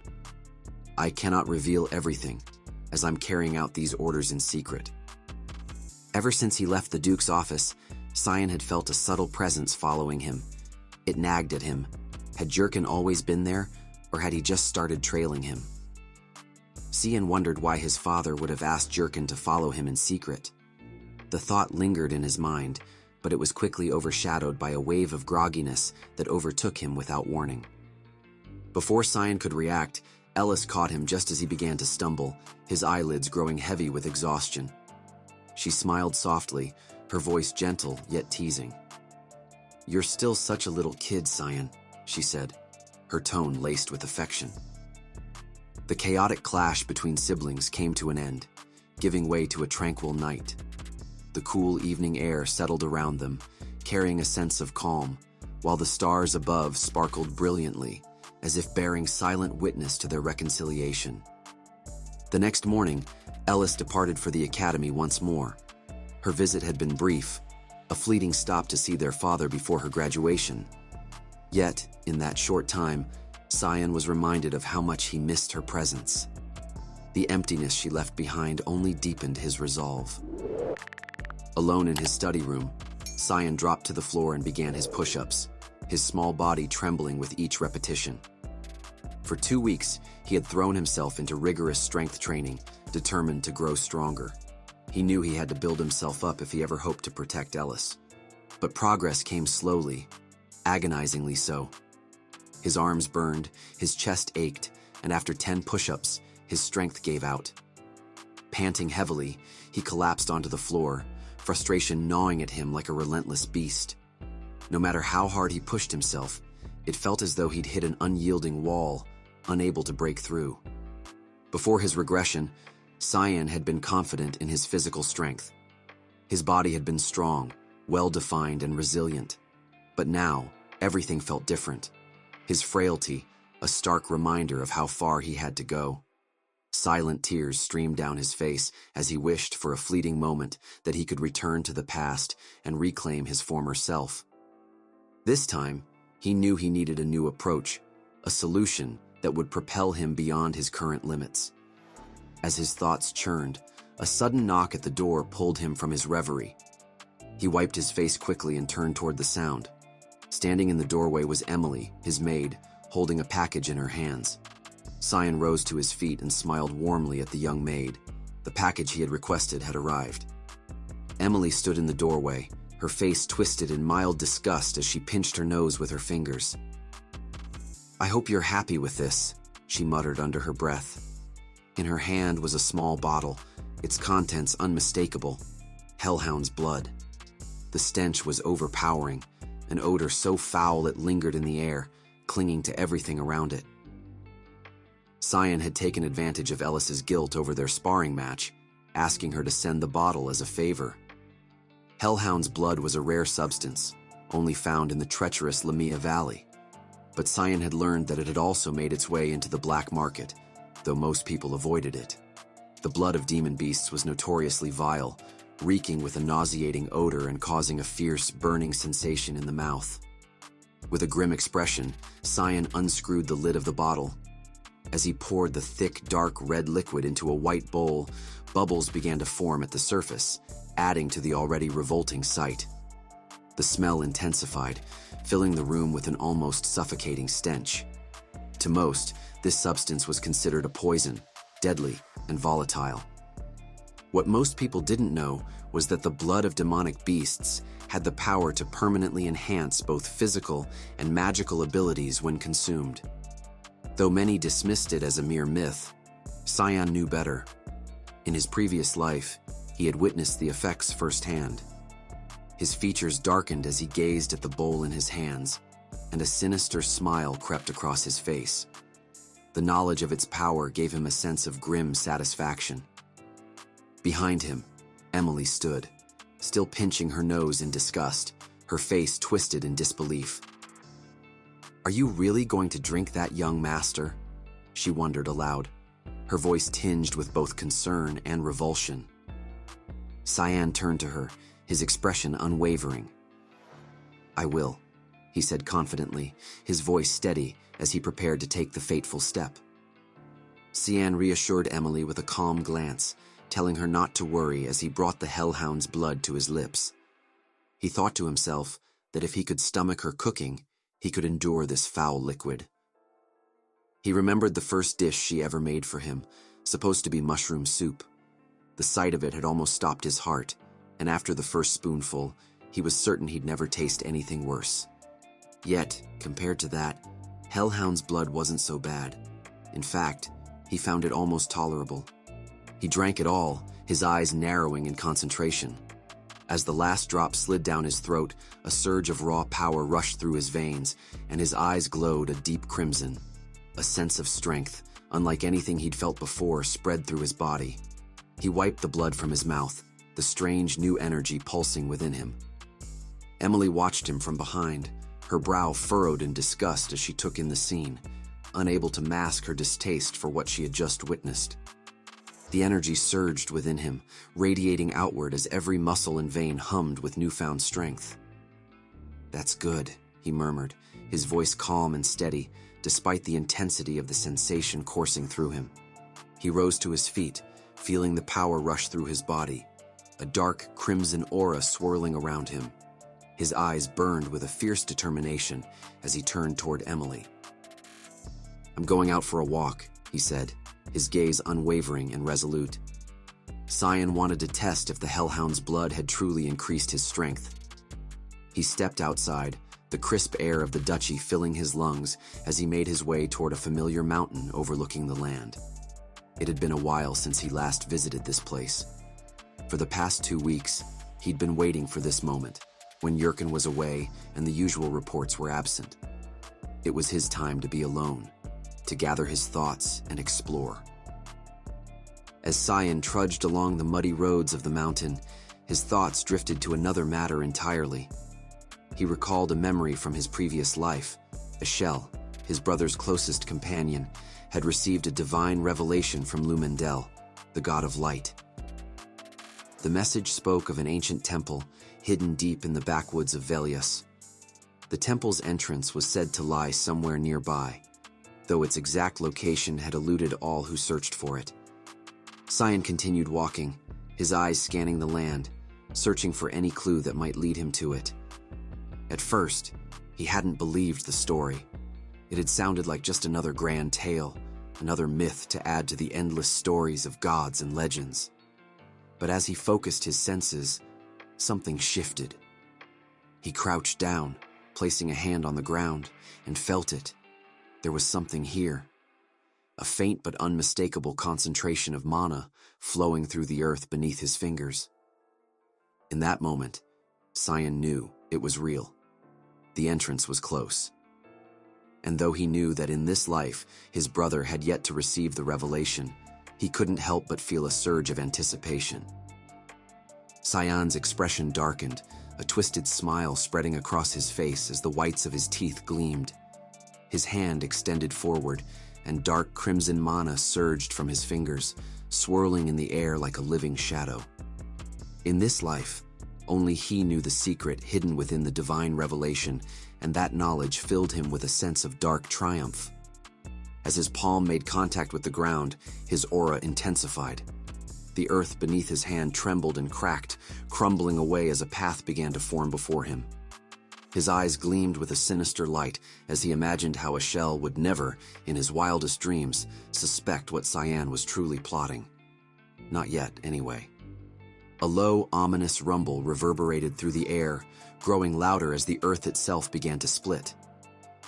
"I cannot reveal everything, as I'm carrying out these orders in secret." Ever since he left the Duke's office, Cyan had felt a subtle presence following him. It nagged at him. Had Jurkin always been there, or had he just started trailing him? Cyan wondered why his father would have asked Jurkin to follow him in secret. The thought lingered in his mind, but it was quickly overshadowed by a wave of grogginess that overtook him without warning. Before Cyan could react, Ellis caught him just as he began to stumble, his eyelids growing heavy with exhaustion. She smiled softly, her voice gentle yet teasing. "You're still such a little kid, Cyan," she said, her tone laced with affection. The chaotic clash between siblings came to an end, giving way to a tranquil night. The cool evening air settled around them, carrying a sense of calm, while the stars above sparkled brilliantly, as if bearing silent witness to their reconciliation. The next morning, Ellis departed for the academy once more. Her visit had been brief, a fleeting stop to see their father before her graduation. Yet, in that short time, Cyan was reminded of how much he missed her presence. The emptiness she left behind only deepened his resolve. Alone in his study room, Cyan dropped to the floor and began his push-ups, his small body trembling with each repetition. For 2 weeks, he had thrown himself into rigorous strength training, determined to grow stronger. He knew he had to build himself up if he ever hoped to protect Ellis. But progress came slowly, agonizingly so. His arms burned, his chest ached, and after 10 push-ups, his strength gave out. Panting heavily, he collapsed onto the floor, frustration gnawing at him like a relentless beast. No matter how hard he pushed himself, it felt as though he'd hit an unyielding wall, unable to break through. Before his regression, Cyan had been confident in his physical strength. His body had been strong, well-defined and resilient. But now, everything felt different. His frailty, a stark reminder of how far he had to go. Silent tears streamed down his face as he wished for a fleeting moment that he could return to the past and reclaim his former self. This time, he knew he needed a new approach, a solution that would propel him beyond his current limits. As his thoughts churned, a sudden knock at the door pulled him from his reverie. He wiped his face quickly and turned toward the sound. Standing in the doorway was Emily, his maid, holding a package in her hands. Cyan rose to his feet and smiled warmly at the young maid. The package he had requested had arrived. Emily stood in the doorway, her face twisted in mild disgust as she pinched her nose with her fingers. "I hope you're happy with this," she muttered under her breath. In her hand was a small bottle, its contents unmistakable: hellhound's blood. The stench was overpowering, an odor so foul it lingered in the air, clinging to everything around it. Cyan had taken advantage of Ellis's guilt over their sparring match, asking her to send the bottle as a favor. Hellhound's blood was a rare substance, only found in the treacherous Lamia Valley. But Cyan had learned that it had also made its way into the black market, though most people avoided it. The blood of demon beasts was notoriously vile, reeking with a nauseating odor and causing a fierce, burning sensation in the mouth. With a grim expression, Cyan unscrewed the lid of the bottle. As he poured the thick, dark red liquid into a white bowl, bubbles began to form at the surface, adding to the already revolting sight. The smell intensified, filling the room with an almost suffocating stench. To most, this substance was considered a poison, deadly, and volatile. What most people didn't know was that the blood of demonic beasts had the power to permanently enhance both physical and magical abilities when consumed. Though many dismissed it as a mere myth, Cyan knew better. In his previous life, he had witnessed the effects firsthand. His features darkened as he gazed at the bowl in his hands, and a sinister smile crept across his face. The knowledge of its power gave him a sense of grim satisfaction. Behind him, Emily stood, still pinching her nose in disgust, her face twisted in disbelief. "Are you really going to drink that, young master?" she wondered aloud, her voice tinged with both concern and revulsion. Cyan turned to her, his expression unwavering. "I will," he said confidently, his voice steady as he prepared to take the fateful step. Cyan reassured Emily with a calm glance, telling her not to worry as he brought the hellhound's blood to his lips. He thought to himself that if he could stomach her cooking, he could endure this foul liquid. He remembered the first dish she ever made for him, supposed to be mushroom soup. The sight of it had almost stopped his heart, and after the first spoonful, he was certain he'd never taste anything worse. Yet, compared to that, hellhound's blood wasn't so bad. In fact, he found it almost tolerable. He drank it all, his eyes narrowing in concentration. As the last drop slid down his throat, a surge of raw power rushed through his veins, and his eyes glowed a deep crimson. A sense of strength, unlike anything he'd felt before, spread through his body. He wiped the blood from his mouth, the strange new energy pulsing within him. Emily watched him from behind, her brow furrowed in disgust as she took in the scene, unable to mask her distaste for what she had just witnessed. The energy surged within him, radiating outward as every muscle and vein hummed with newfound strength. "That's good," he murmured, his voice calm and steady, despite the intensity of the sensation coursing through him. He rose to his feet, feeling the power rush through his body, a dark crimson aura swirling around him. His eyes burned with a fierce determination as he turned toward Emily. "I'm going out for a walk," he said, his gaze unwavering and resolute. Cyan wanted to test if the hellhound's blood had truly increased his strength. He stepped outside, the crisp air of the duchy filling his lungs as he made his way toward a familiar mountain overlooking the land. It had been a while since he last visited this place. For the past 2 weeks, he'd been waiting for this moment, when Yurkin was away and the usual reports were absent. It was his time to be alone, to gather his thoughts and explore. As Cyan trudged along the muddy roads of the mountain, his thoughts drifted to another matter entirely. He recalled a memory from his previous life. Ashel, his brother's closest companion, had received a divine revelation from Lumendel, the god of light. The message spoke of an ancient temple hidden deep in the backwoods of Velius. The temple's entrance was said to lie somewhere nearby, though its exact location had eluded all who searched for it. Cyan continued walking, his eyes scanning the land, searching for any clue that might lead him to it. At first, he hadn't believed the story. It had sounded like just another grand tale, another myth to add to the endless stories of gods and legends. But as he focused his senses, something shifted. He crouched down, placing a hand on the ground, and felt it. There was something here. A faint but unmistakable concentration of mana flowing through the earth beneath his fingers. In that moment, Cyan knew it was real. The entrance was close. And though he knew that in this life his brother had yet to receive the revelation, he couldn't help but feel a surge of anticipation. Cyan's expression darkened, a twisted smile spreading across his face as the whites of his teeth gleamed. His hand extended forward, and dark crimson mana surged from his fingers, swirling in the air like a living shadow. In this life, only he knew the secret hidden within the divine revelation, and that knowledge filled him with a sense of dark triumph. As his palm made contact with the ground, his aura intensified. The earth beneath his hand trembled and cracked, crumbling away as a path began to form before him. His eyes gleamed with a sinister light as he imagined how Ashel would never, in his wildest dreams, suspect what Cyan was truly plotting. Not yet, anyway. A low, ominous rumble reverberated through the air, growing louder as the earth itself began to split.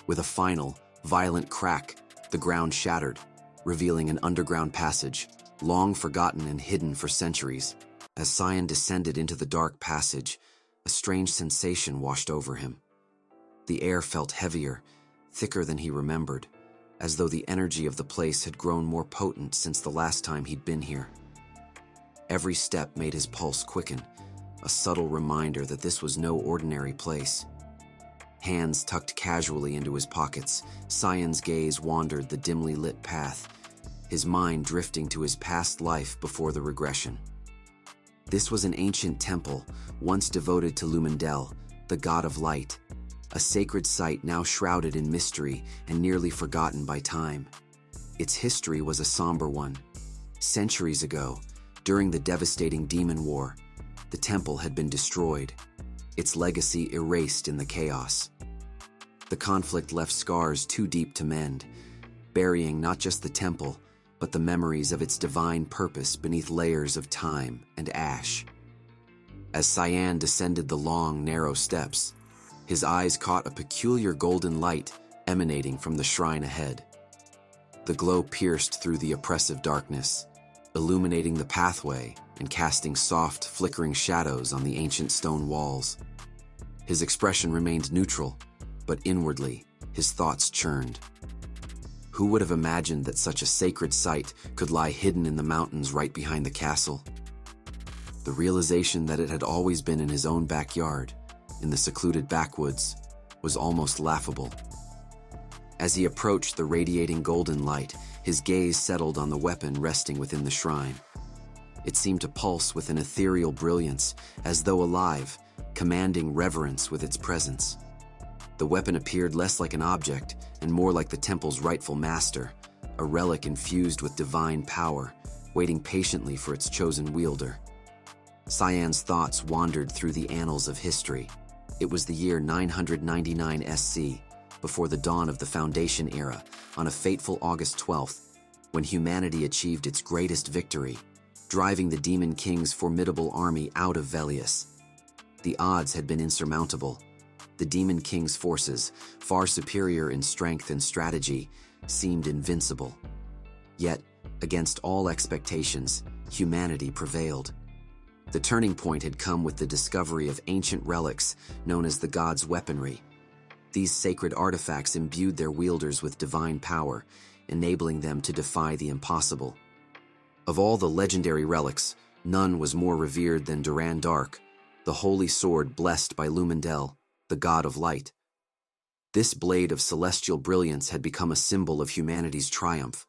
With a final, violent crack, the ground shattered, revealing an underground passage, long forgotten and hidden for centuries. As Cyan descended into the dark passage, a strange sensation washed over him. The air felt heavier, thicker than he remembered, as though the energy of the place had grown more potent since the last time he'd been here. Every step made his pulse quicken, a subtle reminder that this was no ordinary place. Hands tucked casually into his pockets, Cyan's gaze wandered the dimly lit path, his mind drifting to his past life before the regression. This was an ancient temple, once devoted to Lumendel, the god of light, a sacred site now shrouded in mystery and nearly forgotten by time. Its history was a somber one. Centuries ago, during the devastating Demon War, the temple had been destroyed, its legacy erased in the chaos. The conflict left scars too deep to mend, burying not just the temple, but the memories of its divine purpose beneath layers of time and ash. As Cyan descended the long, narrow steps, his eyes caught a peculiar golden light emanating from the shrine ahead. The glow pierced through the oppressive darkness, illuminating the pathway and casting soft, flickering shadows on the ancient stone walls. His expression remained neutral, but inwardly, his thoughts churned. Who would have imagined that such a sacred site could lie hidden in the mountains right behind the castle? The realization that it had always been in his own backyard, in the secluded backwoods, was almost laughable. As he approached the radiating golden light, his gaze settled on the weapon resting within the shrine. It seemed to pulse with an ethereal brilliance, as though alive, commanding reverence with its presence. The weapon appeared less like an object and more like the temple's rightful master, a relic infused with divine power, waiting patiently for its chosen wielder. Cyan's thoughts wandered through the annals of history. It was the year 999 SC, before the dawn of the Foundation era, on a fateful August 12th, when humanity achieved its greatest victory, driving the Demon King's formidable army out of Velius. The odds had been insurmountable. The Demon King's forces, far superior in strength and strategy, seemed invincible. Yet, against all expectations, humanity prevailed. The turning point had come with the discovery of ancient relics known as the gods' weaponry. These sacred artifacts imbued their wielders with divine power, enabling them to defy the impossible. Of all the legendary relics, none was more revered than Duran Dark, the holy sword blessed by Lumendel, the god of light. This blade of celestial brilliance had become a symbol of humanity's triumph,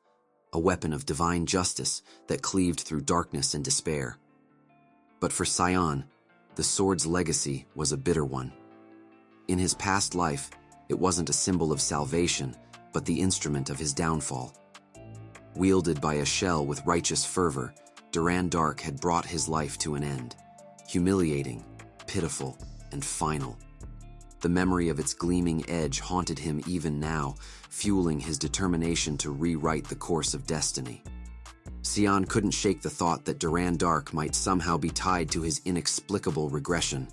a weapon of divine justice that cleaved through darkness and despair. But for Cyan, the sword's legacy was a bitter one. In his past life, it wasn't a symbol of salvation, but the instrument of his downfall. Wielded by a shell with righteous fervor, Duran Dark had brought his life to an end, humiliating, pitiful, and final. The memory of its gleaming edge haunted him even now, fueling his determination to rewrite the course of destiny. Cyan couldn't shake the thought that Duran Dark might somehow be tied to his inexplicable regression.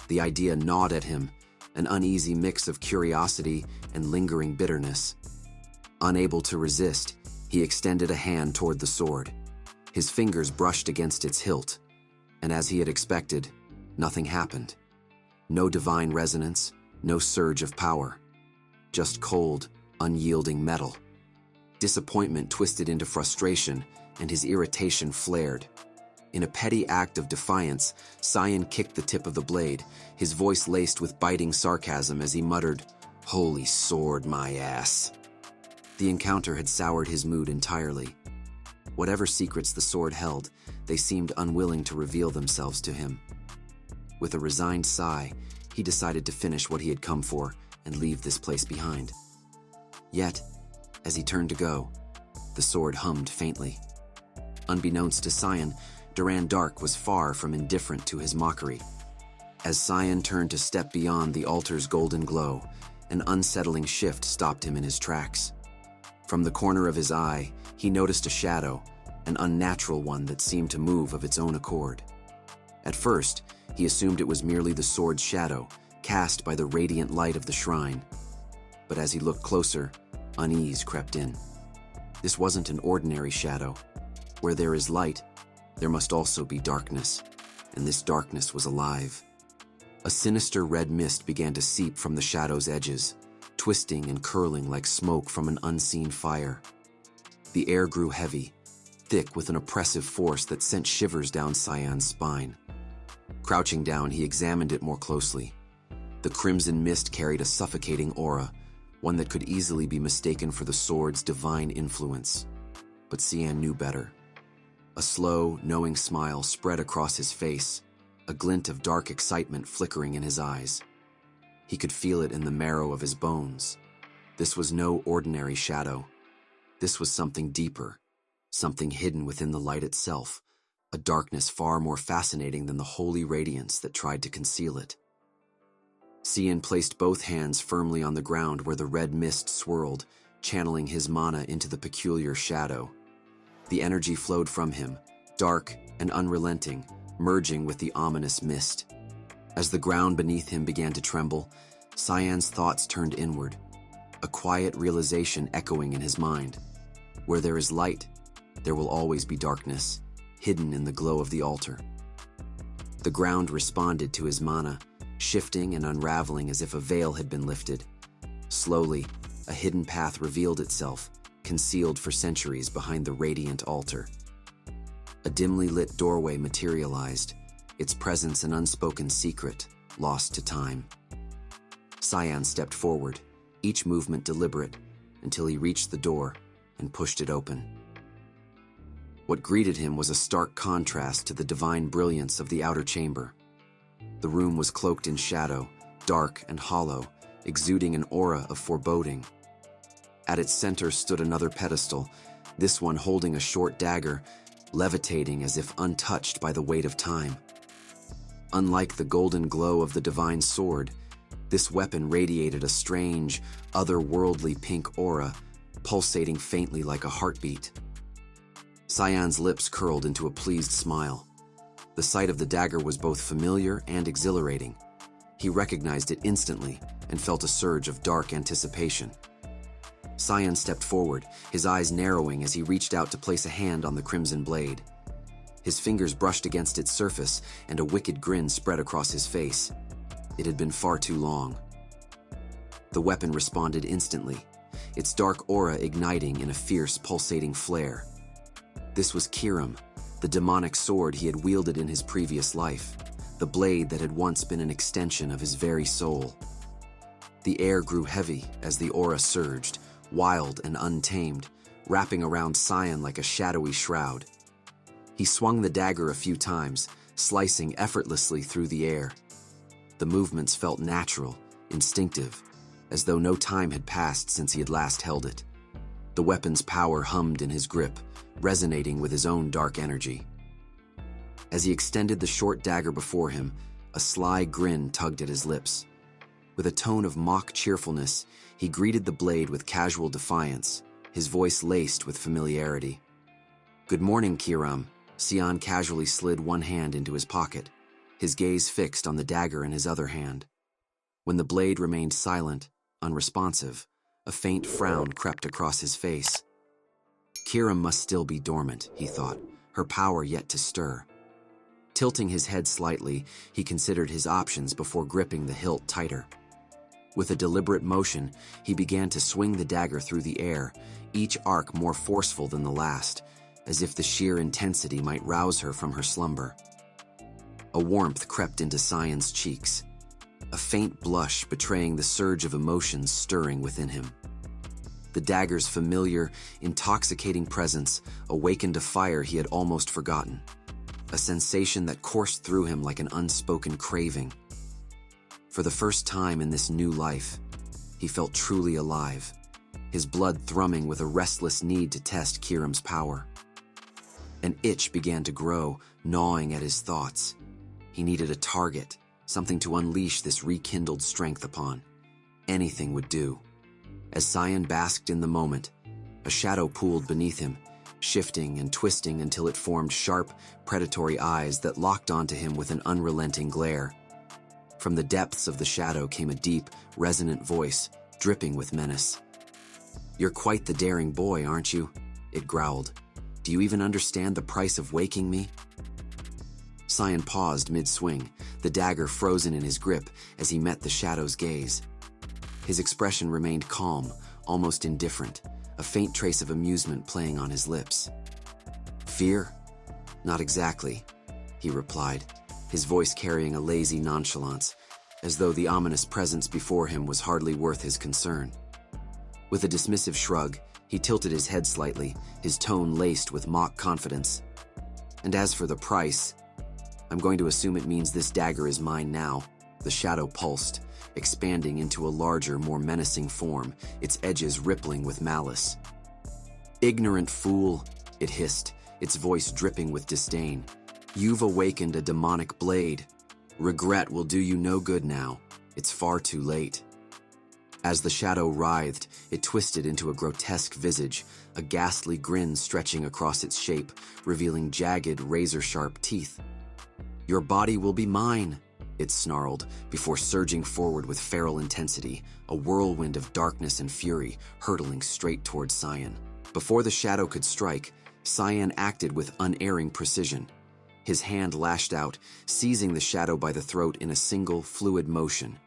The idea gnawed at him, an uneasy mix of curiosity and lingering bitterness. Unable to resist, he extended a hand toward the sword. His fingers brushed against its hilt, and as he had expected, nothing happened. No divine resonance, no surge of power. Just cold, unyielding metal. Disappointment twisted into frustration, and his irritation flared. In a petty act of defiance, Cyan kicked the tip of the blade, his voice laced with biting sarcasm as he muttered, "Holy sword, my ass." The encounter had soured his mood entirely. Whatever secrets the sword held, they seemed unwilling to reveal themselves to him. With a resigned sigh, he decided to finish what he had come for and leave this place behind. Yet, as he turned to go, the sword hummed faintly. Unbeknownst to Cyan, Duran Dark was far from indifferent to his mockery. As Cyan turned to step beyond the altar's golden glow, an unsettling shift stopped him in his tracks. From the corner of his eye, he noticed a shadow, an unnatural one that seemed to move of its own accord. At first, he assumed it was merely the sword's shadow, cast by the radiant light of the shrine. But as he looked closer, unease crept in. This wasn't an ordinary shadow. Where there is light, there must also be darkness, and this darkness was alive. A sinister red mist began to seep from the shadow's edges, twisting and curling like smoke from an unseen fire. The air grew heavy, thick with an oppressive force that sent shivers down Cyan's spine. Crouching down, he examined it more closely. The crimson mist carried a suffocating aura, one that could easily be mistaken for the sword's divine influence. But Cyan knew better. A slow, knowing smile spread across his face, a glint of dark excitement flickering in his eyes. He could feel it in the marrow of his bones. This was no ordinary shadow. This was something deeper, something hidden within the light itself, a darkness far more fascinating than the holy radiance that tried to conceal it. Cyan placed both hands firmly on the ground where the red mist swirled, channeling his mana into the peculiar shadow. The energy flowed from him, dark and unrelenting, merging with the ominous mist. As the ground beneath him began to tremble, Cyan's thoughts turned inward, a quiet realization echoing in his mind. Where there is light, there will always be darkness, hidden in the glow of the altar. The ground responded to his mana, shifting and unraveling as if a veil had been lifted. Slowly, a hidden path revealed itself, concealed for centuries behind the radiant altar. A dimly lit doorway materialized, its presence an unspoken secret, lost to time. Cyan stepped forward, each movement deliberate, until he reached the door and pushed it open. What greeted him was a stark contrast to the divine brilliance of the outer chamber. The room was cloaked in shadow, dark and hollow, exuding an aura of foreboding. At its center stood another pedestal, this one holding a short dagger, levitating as if untouched by the weight of time. Unlike the golden glow of the divine sword, this weapon radiated a strange, otherworldly pink aura, pulsating faintly like a heartbeat. Cyan's lips curled into a pleased smile. The sight of the dagger was both familiar and exhilarating. He recognized it instantly and felt a surge of dark anticipation. Cyan stepped forward, his eyes narrowing as he reached out to place a hand on the crimson blade. His fingers brushed against its surface, and a wicked grin spread across his face. It had been far too long. The weapon responded instantly, its dark aura igniting in a fierce, pulsating flare. This was Kiram, the demonic sword he had wielded in his previous life, the blade that had once been an extension of his very soul. The air grew heavy as the aura surged, wild and untamed, wrapping around Cyan like a shadowy shroud. He swung the dagger a few times, slicing effortlessly through the air. The movements felt natural, instinctive, as though no time had passed since he had last held it. The weapon's power hummed in his grip, resonating with his own dark energy. As he extended the short dagger before him, a sly grin tugged at his lips. With a tone of mock cheerfulness, he greeted the blade with casual defiance, his voice laced with familiarity. "Good morning, Kiram." Cyan casually slid one hand into his pocket, his gaze fixed on the dagger in his other hand. When the blade remained silent, unresponsive, a faint frown crept across his face. Kiram must still be dormant, he thought, her power yet to stir. Tilting his head slightly, he considered his options before gripping the hilt tighter. With a deliberate motion, he began to swing the dagger through the air, each arc more forceful than the last, as if the sheer intensity might rouse her from her slumber. A warmth crept into Cyan's cheeks, a faint blush betraying the surge of emotions stirring within him. The dagger's familiar, intoxicating presence awakened a fire he had almost forgotten, a sensation that coursed through him like an unspoken craving. For the first time in this new life, he felt truly alive, his blood thrumming with a restless need to test Kiram's power. An itch began to grow, gnawing at his thoughts. He needed a target, something to unleash this rekindled strength upon. Anything would do. As Cyan basked in the moment, a shadow pooled beneath him, shifting and twisting until it formed sharp, predatory eyes that locked onto him with an unrelenting glare. From the depths of the shadow came a deep, resonant voice, dripping with menace. "You're quite the daring boy, aren't you?" it growled. "Do you even understand the price of waking me?" Cyan paused mid-swing, the dagger frozen in his grip as he met the shadow's gaze. His expression remained calm, almost indifferent, a faint trace of amusement playing on his lips. "Fear? Not exactly," he replied, his voice carrying a lazy nonchalance, as though the ominous presence before him was hardly worth his concern. With a dismissive shrug, he tilted his head slightly, his tone laced with mock confidence. "And as for the price, I'm going to assume it means this dagger is mine now." The shadow pulsed, expanding into a larger, more menacing form, its edges rippling with malice. "Ignorant fool," it hissed, its voice dripping with disdain. "You've awakened a demonic blade. Regret will do you no good now. It's far too late." As the shadow writhed, it twisted into a grotesque visage, a ghastly grin stretching across its shape, revealing jagged, razor-sharp teeth. "Your body will be mine," it snarled, before surging forward with feral intensity, a whirlwind of darkness and fury, hurtling straight towards Cyan. Before the shadow could strike, Cyan acted with unerring precision. His hand lashed out, seizing the shadow by the throat in a single, fluid motion.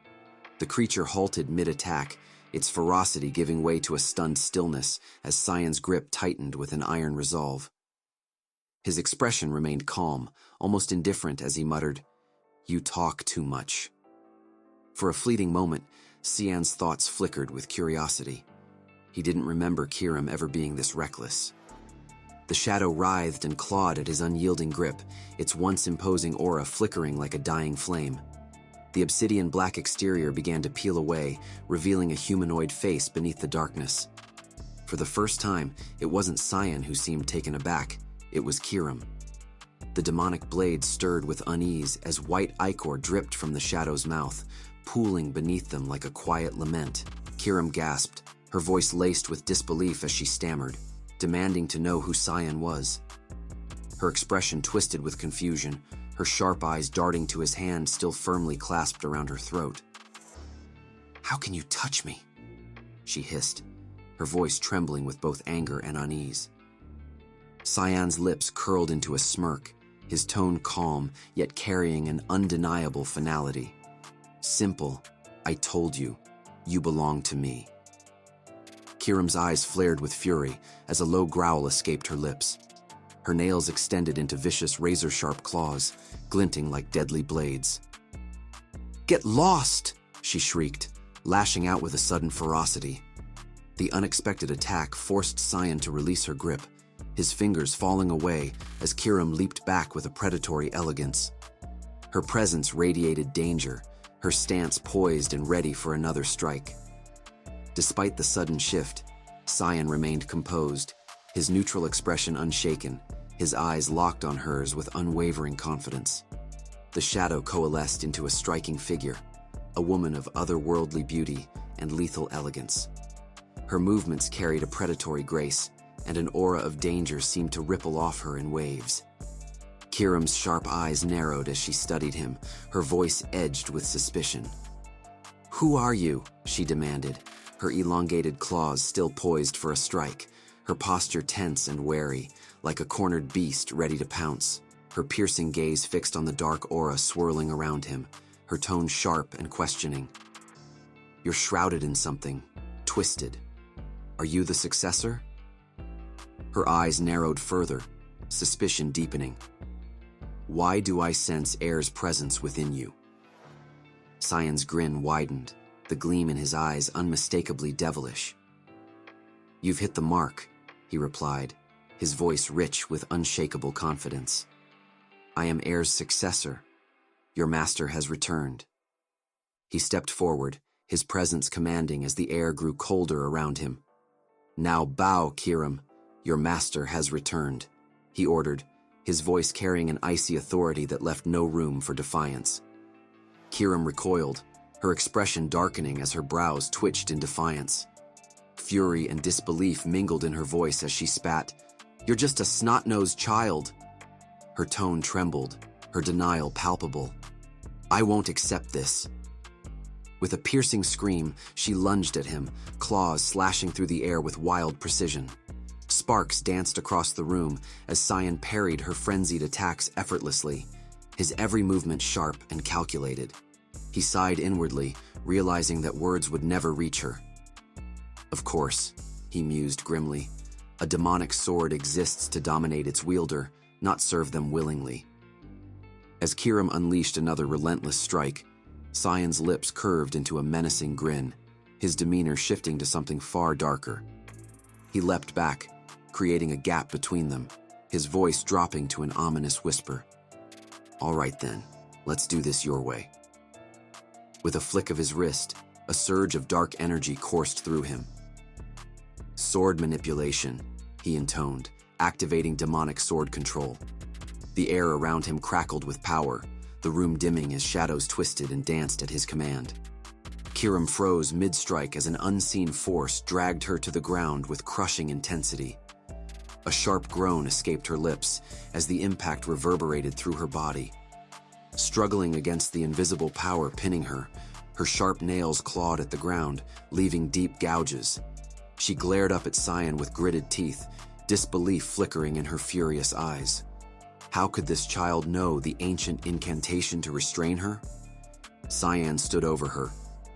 The creature halted mid-attack, its ferocity giving way to a stunned stillness as Cyan's grip tightened with an iron resolve. His expression remained calm, almost indifferent as he muttered, "You talk too much." For a fleeting moment, Cyan's thoughts flickered with curiosity. He didn't remember Kirim ever being this reckless. The shadow writhed and clawed at his unyielding grip, its once imposing aura flickering like a dying flame. The obsidian black exterior began to peel away, revealing a humanoid face beneath the darkness. For the first time, it wasn't Cyan who seemed taken aback, it was Kirim. The demonic blade stirred with unease as white ichor dripped from the shadow's mouth, pooling beneath them like a quiet lament. Kirim gasped, her voice laced with disbelief as she stammered, demanding to know who Cyan was. Her expression twisted with confusion, her sharp eyes darting to his hand still firmly clasped around her throat. "How can you touch me?" she hissed, her voice trembling with both anger and unease. Cyan's lips curled into a smirk, his tone calm, yet carrying an undeniable finality. "Simple, I told you, you belong to me." Kirim's eyes flared with fury as a low growl escaped her lips. Her nails extended into vicious razor-sharp claws, glinting like deadly blades. "Get lost!" she shrieked, lashing out with a sudden ferocity. The unexpected attack forced Cyan to release her grip, his fingers falling away as Kirim leaped back with a predatory elegance. Her presence radiated danger, her stance poised and ready for another strike. Despite the sudden shift, Cyan remained composed, his neutral expression unshaken, his eyes locked on hers with unwavering confidence. The shadow coalesced into a striking figure, a woman of otherworldly beauty and lethal elegance. Her movements carried a predatory grace, and an aura of danger seemed to ripple off her in waves. Kirim's sharp eyes narrowed as she studied him, her voice edged with suspicion. "Who are you?" she demanded, her elongated claws still poised for a strike, her posture tense and wary, like a cornered beast ready to pounce, her piercing gaze fixed on the dark aura swirling around him, her tone sharp and questioning. "You're shrouded in something, twisted. Are you the successor?" Her eyes narrowed further, suspicion deepening. "Why do I sense air's presence within you?" Cyan's grin widened, the gleam in his eyes unmistakably devilish. "You've hit the mark," he replied, his voice rich with unshakable confidence. "I am air's successor. Your master has returned." He stepped forward, his presence commanding as the air grew colder around him. "Now bow, Kirim. Your master has returned," he ordered, his voice carrying an icy authority that left no room for defiance. Kirim recoiled, her expression darkening as her brows twitched in defiance. Fury and disbelief mingled in her voice as she spat, "You're just a snot-nosed child." Her tone trembled, her denial palpable. "I won't accept this." With a piercing scream, she lunged at him, claws slashing through the air with wild precision. Sparks danced across the room as Cyan parried her frenzied attacks effortlessly, his every movement sharp and calculated. He sighed inwardly, realizing that words would never reach her. Of course, he mused grimly, a demonic sword exists to dominate its wielder, not serve them willingly. As Kirim unleashed another relentless strike, Cyan's lips curved into a menacing grin, his demeanor shifting to something far darker. He leapt back, creating a gap between them, his voice dropping to an ominous whisper. "All right then, let's do this your way." With a flick of his wrist, a surge of dark energy coursed through him. "Sword manipulation," he intoned, activating demonic sword control. The air around him crackled with power, the room dimming as shadows twisted and danced at his command. Kirim froze mid-strike as an unseen force dragged her to the ground with crushing intensity. A sharp groan escaped her lips as the impact reverberated through her body. Struggling against the invisible power pinning her, her sharp nails clawed at the ground, leaving deep gouges. She glared up at Cyan with gritted teeth, disbelief flickering in her furious eyes. How could this child know the ancient incantation to restrain her? Cyan stood over her,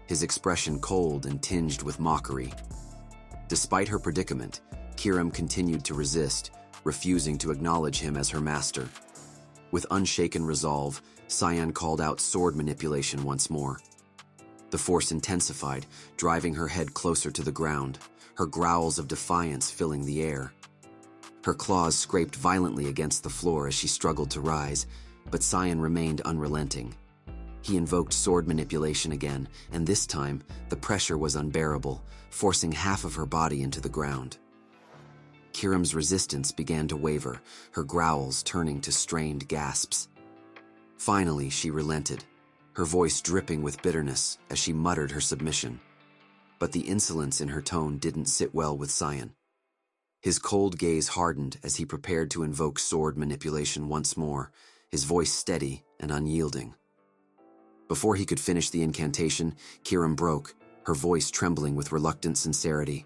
his expression cold and tinged with mockery. Despite her predicament, Kirim continued to resist, refusing to acknowledge him as her master. With unshaken resolve, Cyan called out sword manipulation once more. The force intensified, driving her head closer to the ground, her growls of defiance filling the air. Her claws scraped violently against the floor as she struggled to rise, but Cyan remained unrelenting. He invoked sword manipulation again, and this time, the pressure was unbearable, forcing half of her body into the ground. Kirim's resistance began to waver, her growls turning to strained gasps. Finally, she relented, her voice dripping with bitterness as she muttered her submission. But the insolence in her tone didn't sit well with Cyan. His cold gaze hardened as he prepared to invoke sword manipulation once more, his voice steady and unyielding. Before he could finish the incantation, Kirim broke, her voice trembling with reluctant sincerity.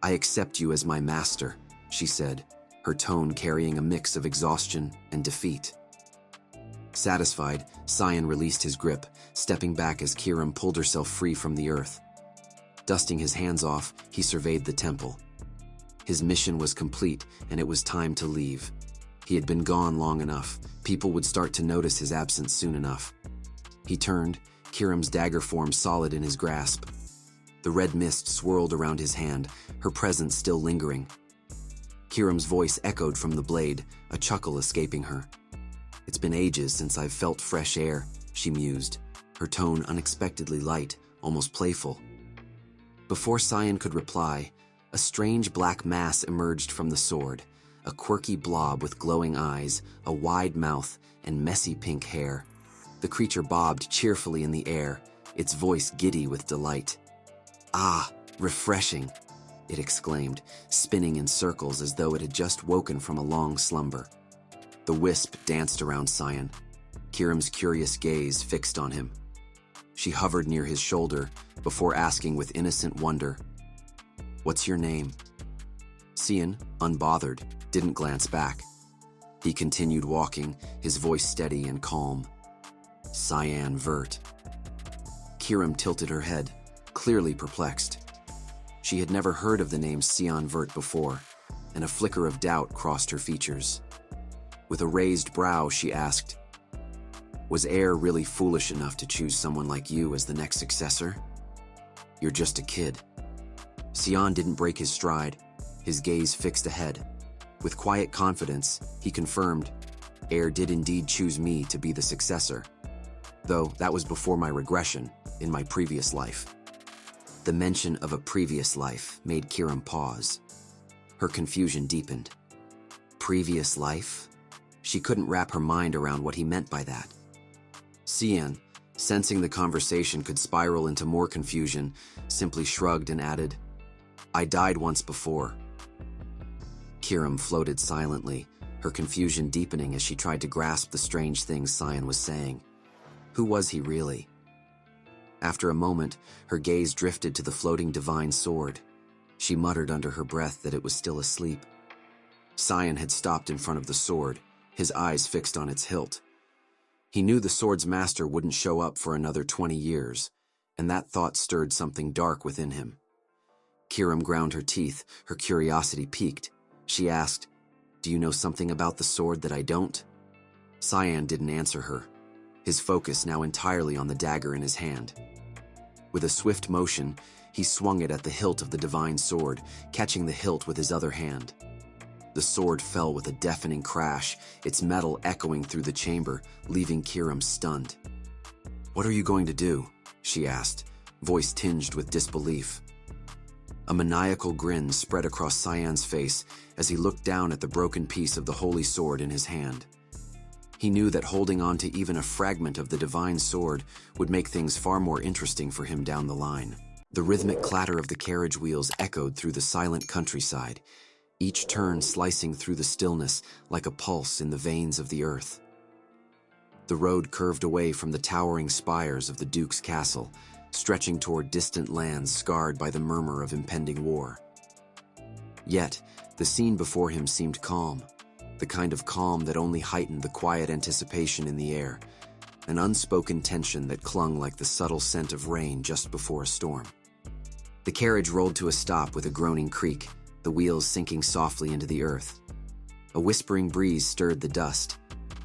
"I accept you as my master," she said, her tone carrying a mix of exhaustion and defeat. Satisfied, Cyan released his grip, stepping back as Kirim pulled herself free from the earth. Dusting his hands off, he surveyed the temple. His mission was complete, and it was time to leave. He had been gone long enough. People would start to notice his absence soon enough. He turned, Kirim's dagger form solid in his grasp. The red mist swirled around his hand, her presence still lingering. Kirim's voice echoed from the blade, a chuckle escaping her. "It's been ages since I've felt fresh air," she mused, her tone unexpectedly light, almost playful. Before Cyan could reply, a strange black mass emerged from the sword, a quirky blob with glowing eyes, a wide mouth, and messy pink hair. The creature bobbed cheerfully in the air, its voice giddy with delight. "Ah, refreshing," it exclaimed, spinning in circles as though it had just woken from a long slumber. The wisp danced around Cyan, Kirim's curious gaze fixed on him. She hovered near his shoulder before asking with innocent wonder, "What's your name?" Cyan, unbothered, didn't glance back. He continued walking, his voice steady and calm. "Cyan Vert." Kirim tilted her head, clearly perplexed. She had never heard of the name Cyan Vert before, and a flicker of doubt crossed her features. With a raised brow, she asked, "Was Air really foolish enough to choose someone like you as the next successor? You're just a kid." Cyan didn't break his stride, his gaze fixed ahead. With quiet confidence, he confirmed, "Air did indeed choose me to be the successor, though that was before my regression, in my previous life." The mention of a previous life made Kirim pause. Her confusion deepened. Previous life? She couldn't wrap her mind around what he meant by that. Cyan, sensing the conversation could spiral into more confusion, simply shrugged and added, "I died once before." Kirim floated silently, her confusion deepening as she tried to grasp the strange things Cyan was saying. Who was he really? After a moment, her gaze drifted to the floating divine sword. She muttered under her breath that it was still asleep. Cyan had stopped in front of the sword, his eyes fixed on its hilt. He knew the sword's master wouldn't show up for another 20 years, and that thought stirred something dark within him. Kiram ground her teeth, her curiosity piqued. She asked, "Do you know something about the sword that I don't?" Cyan didn't answer her, his focus now entirely on the dagger in his hand. With a swift motion, he swung it at the hilt of the divine sword, catching the hilt with his other hand. The sword fell with a deafening crash, its metal echoing through the chamber, leaving Kiram stunned. "What are you going to do?" she asked, voice tinged with disbelief. A maniacal grin spread across Cyan's face as he looked down at the broken piece of the holy sword in his hand. He knew that holding on to even a fragment of the divine sword would make things far more interesting for him down the line. The rhythmic clatter of the carriage wheels echoed through the silent countryside, each turn slicing through the stillness like a pulse in the veins of the earth. The road curved away from the towering spires of the Duke's castle, stretching toward distant lands scarred by the murmur of impending war. Yet, the scene before him seemed calm, the kind of calm that only heightened the quiet anticipation in the air, an unspoken tension that clung like the subtle scent of rain just before a storm. The carriage rolled to a stop with a groaning creak, the wheels sinking softly into the earth. A whispering breeze stirred the dust,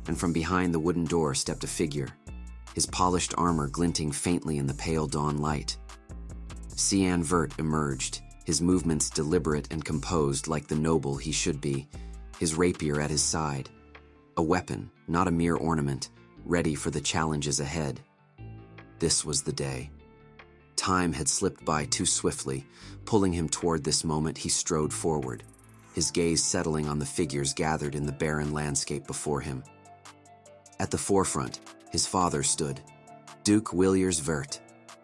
and from behind the wooden door stepped a figure, his polished armor glinting faintly in the pale dawn light. Cyan Vert emerged, his movements deliberate and composed like the noble he should be, his rapier at his side, a weapon, not a mere ornament, ready for the challenges ahead. This was the day. Time had slipped by too swiftly. Pulling him toward this moment, he strode forward, his gaze settling on the figures gathered in the barren landscape before him. At the forefront, his father stood, Duke Williers Vert,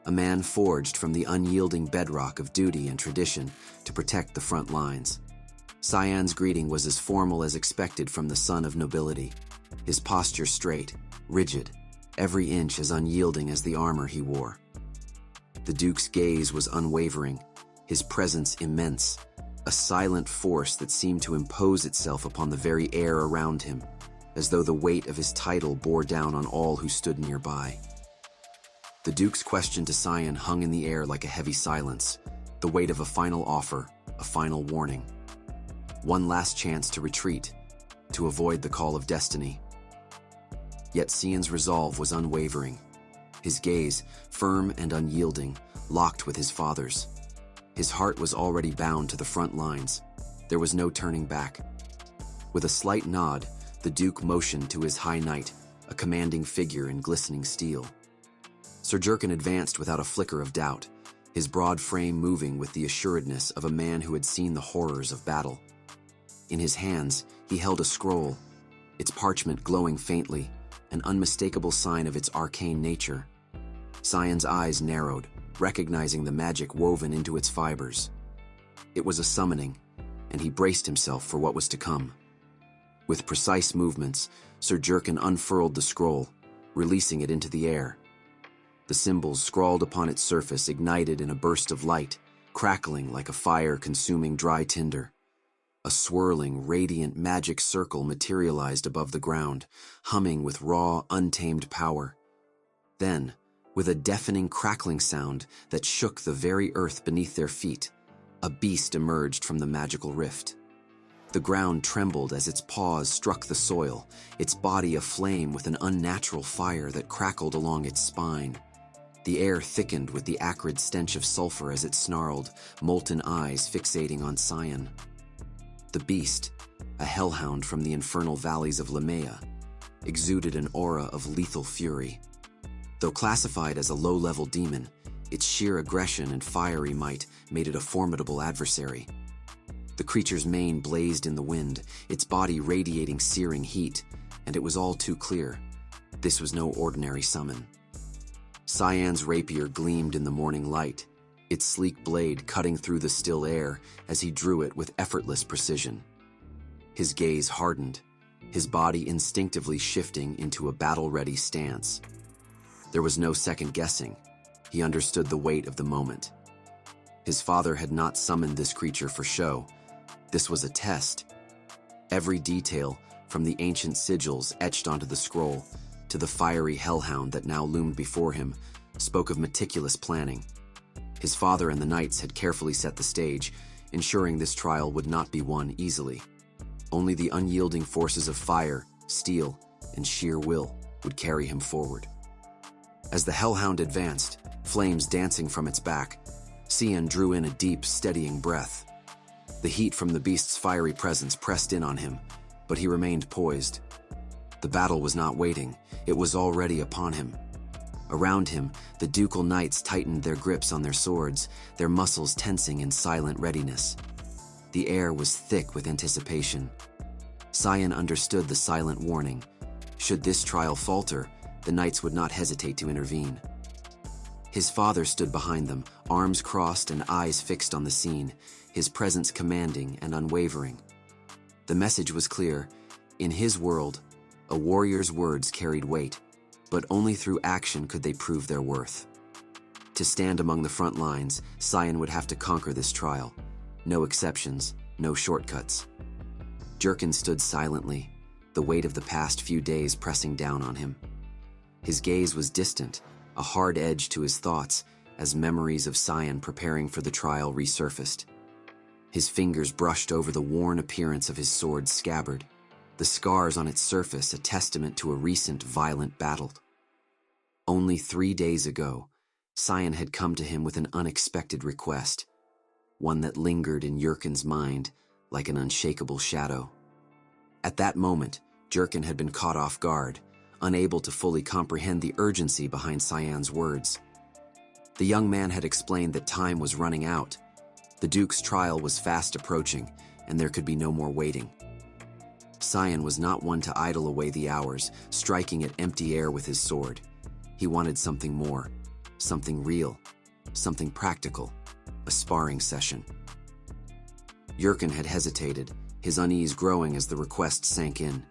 a man forged from the unyielding bedrock of duty and tradition to protect the front lines. Cyan's greeting was as formal as expected from the son of nobility, his posture straight, rigid, every inch as unyielding as the armor he wore. The Duke's gaze was unwavering, his presence immense, a silent force that seemed to impose itself upon the very air around him, as though the weight of his title bore down on all who stood nearby. The Duke's question to Cyan hung in the air like a heavy silence, the weight of a final offer, a final warning. One last chance to retreat, to avoid the call of destiny. Yet Cyan's resolve was unwavering, his gaze, firm and unyielding, locked with his father's. His heart was already bound to the front lines. There was no turning back. With a slight nod, the Duke motioned to his high knight, a commanding figure in glistening steel. Sir Jurkin advanced without a flicker of doubt, his broad frame moving with the assuredness of a man who had seen the horrors of battle. In his hands, he held a scroll, its parchment glowing faintly, an unmistakable sign of its arcane nature. Cyan's eyes narrowed, recognizing the magic woven into its fibers. It was a summoning, and he braced himself for what was to come. With precise movements, Sir Jurkin unfurled the scroll, releasing it into the air. The symbols scrawled upon its surface ignited in a burst of light, crackling like a fire consuming dry tinder. A swirling, radiant magic circle materialized above the ground, humming with raw, untamed power. Then, with a deafening crackling sound that shook the very earth beneath their feet, a beast emerged from the magical rift. The ground trembled as its paws struck the soil, its body aflame with an unnatural fire that crackled along its spine. The air thickened with the acrid stench of sulfur as it snarled, molten eyes fixating on Cyan. The beast, a hellhound from the infernal valleys of Lemea, exuded an aura of lethal fury. Though classified as a low-level demon, its sheer aggression and fiery might made it a formidable adversary. The creature's mane blazed in the wind, its body radiating searing heat, and it was all too clear. This was no ordinary summon. Cyan's rapier gleamed in the morning light, its sleek blade cutting through the still air as he drew it with effortless precision. His gaze hardened, his body instinctively shifting into a battle-ready stance. There was no second guessing. He understood the weight of the moment. His father had not summoned this creature for show. This was a test. Every detail, from the ancient sigils etched onto the scroll to the fiery hellhound that now loomed before him, spoke of meticulous planning. His father and the knights had carefully set the stage, ensuring this trial would not be won easily. Only the unyielding forces of fire, steel, and sheer will would carry him forward. As the hellhound advanced, flames dancing from its back, Cyan drew in a deep, steadying breath. The heat from the beast's fiery presence pressed in on him, but he remained poised. The battle was not waiting, it was already upon him. Around him, the ducal knights tightened their grips on their swords, their muscles tensing in silent readiness. The air was thick with anticipation. Cyan understood the silent warning. Should this trial falter, the knights would not hesitate to intervene. His father stood behind them, arms crossed and eyes fixed on the scene, his presence commanding and unwavering. The message was clear. In his world, a warrior's words carried weight, but only through action could they prove their worth. To stand among the front lines, Cyan would have to conquer this trial. No exceptions, no shortcuts. Jurkin stood silently, the weight of the past few days pressing down on him. His gaze was distant, a hard edge to his thoughts, as memories of Cyan preparing for the trial resurfaced. His fingers brushed over the worn appearance of his sword's scabbard, the scars on its surface a testament to a recent violent battle. Only 3 days ago, Cyan had come to him with an unexpected request, one that lingered in Jurkin's mind like an unshakable shadow. At that moment, Jurkin had been caught off guard, unable to fully comprehend the urgency behind Cyan's words. The young man had explained that time was running out. The Duke's trial was fast approaching, and there could be no more waiting. Cyan was not one to idle away the hours, striking at empty air with his sword. He wanted something more, something real, something practical, a sparring session. Jurkin had hesitated, his unease growing as the request sank in.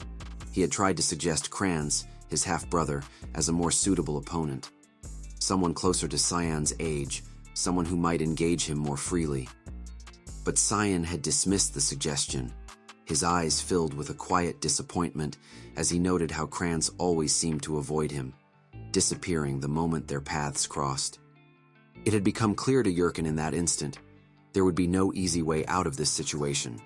He had tried to suggest Kranz, his half-brother, as a more suitable opponent. Someone closer to Cyan's age, someone who might engage him more freely. But Cyan had dismissed the suggestion, his eyes filled with a quiet disappointment as he noted how Kranz always seemed to avoid him, disappearing the moment their paths crossed. It had become clear to Jurkin in that instant, there would be no easy way out of this situation.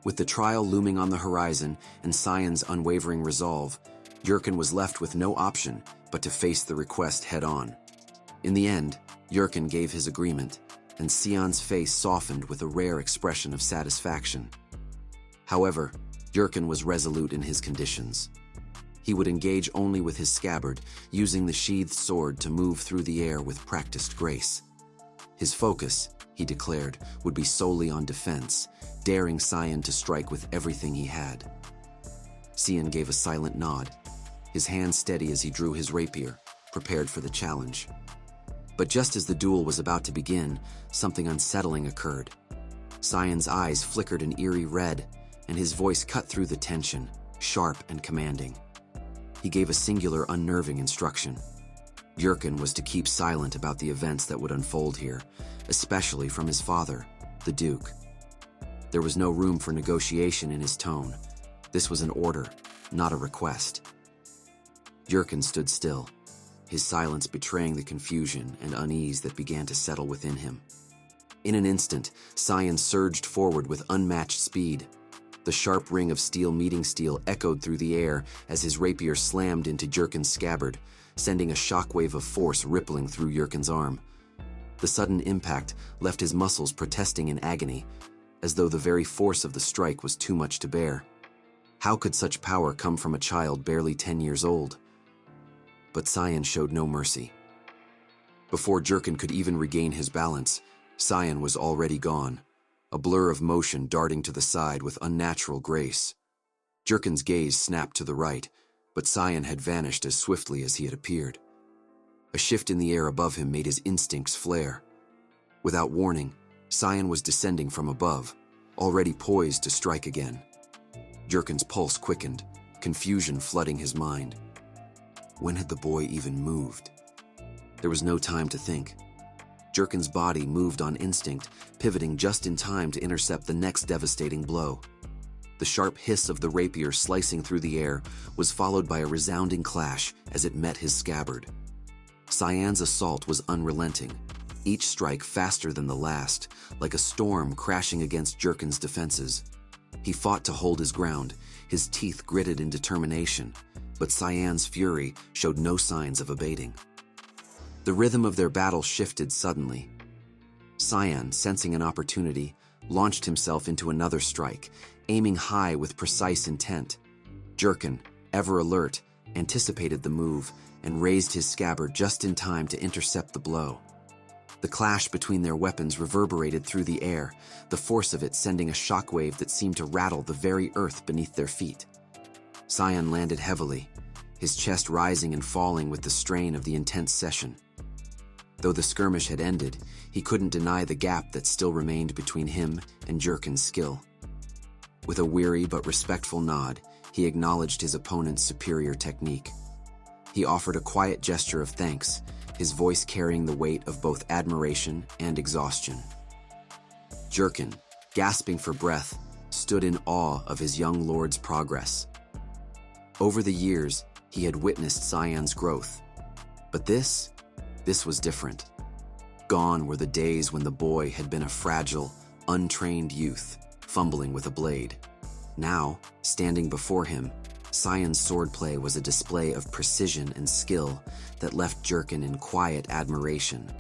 With the trial looming on the horizon and Cyan's unwavering resolve, Jurkin was left with no option but to face the request head-on. In the end, Jurkin gave his agreement, and Cyan's face softened with a rare expression of satisfaction. However, Jurkin was resolute in his conditions. He would engage only with his scabbard, using the sheathed sword to move through the air with practiced grace. His focus, he declared, would be solely on defense, daring Cyan to strike with everything he had. Cyan gave a silent nod, his hand steady as he drew his rapier, prepared for the challenge. But just as the duel was about to begin, something unsettling occurred. Cyan's eyes flickered an eerie red, and his voice cut through the tension, sharp and commanding. He gave a singular, unnerving instruction. Jurkin was to keep silent about the events that would unfold here, especially from his father, the Duke. There was no room for negotiation in his tone. This was an order, not a request. Jurkin stood still, his silence betraying the confusion and unease that began to settle within him. In an instant, Cyan surged forward with unmatched speed. The sharp ring of steel meeting steel echoed through the air as his rapier slammed into Jurkin's scabbard, sending a shockwave of force rippling through Jurkin's arm. The sudden impact left his muscles protesting in agony, as though the very force of the strike was too much to bear. How could such power come from a child barely 10 years old? But Cyan showed no mercy. Before Jurkin could even regain his balance, Cyan was already gone, a blur of motion darting to the side with unnatural grace. Jurkin's gaze snapped to the right, but Cyan had vanished as swiftly as he had appeared. A shift in the air above him made his instincts flare. Without warning, Cyan was descending from above, already poised to strike again. Jurkin's pulse quickened, confusion flooding his mind. When had the boy even moved? There was no time to think. Jurkin's body moved on instinct, pivoting just in time to intercept the next devastating blow. The sharp hiss of the rapier slicing through the air was followed by a resounding clash as it met his scabbard. Cyan's assault was unrelenting, each strike faster than the last, like a storm crashing against Jurken's defenses. He fought to hold his ground, his teeth gritted in determination, but Cyan's fury showed no signs of abating. The rhythm of their battle shifted suddenly. Cyan, sensing an opportunity, launched himself into another strike, aiming high with precise intent. Jurken, ever alert, anticipated the move and raised his scabbard just in time to intercept the blow. The clash between their weapons reverberated through the air, the force of it sending a shockwave that seemed to rattle the very earth beneath their feet. Cyan landed heavily, his chest rising and falling with the strain of the intense session. Though the skirmish had ended, he couldn't deny the gap that still remained between him and Jurken's skill. With a weary but respectful nod, he acknowledged his opponent's superior technique. He offered a quiet gesture of thanks, his voice carrying the weight of both admiration and exhaustion. Jurken, gasping for breath, stood in awe of his young lord's progress. Over the years, he had witnessed Cyan's growth. But this was different. Gone were the days when the boy had been a fragile, untrained youth, fumbling with a blade. Now, standing before him, Cyan's swordplay was a display of precision and skill that left Jurken in quiet admiration.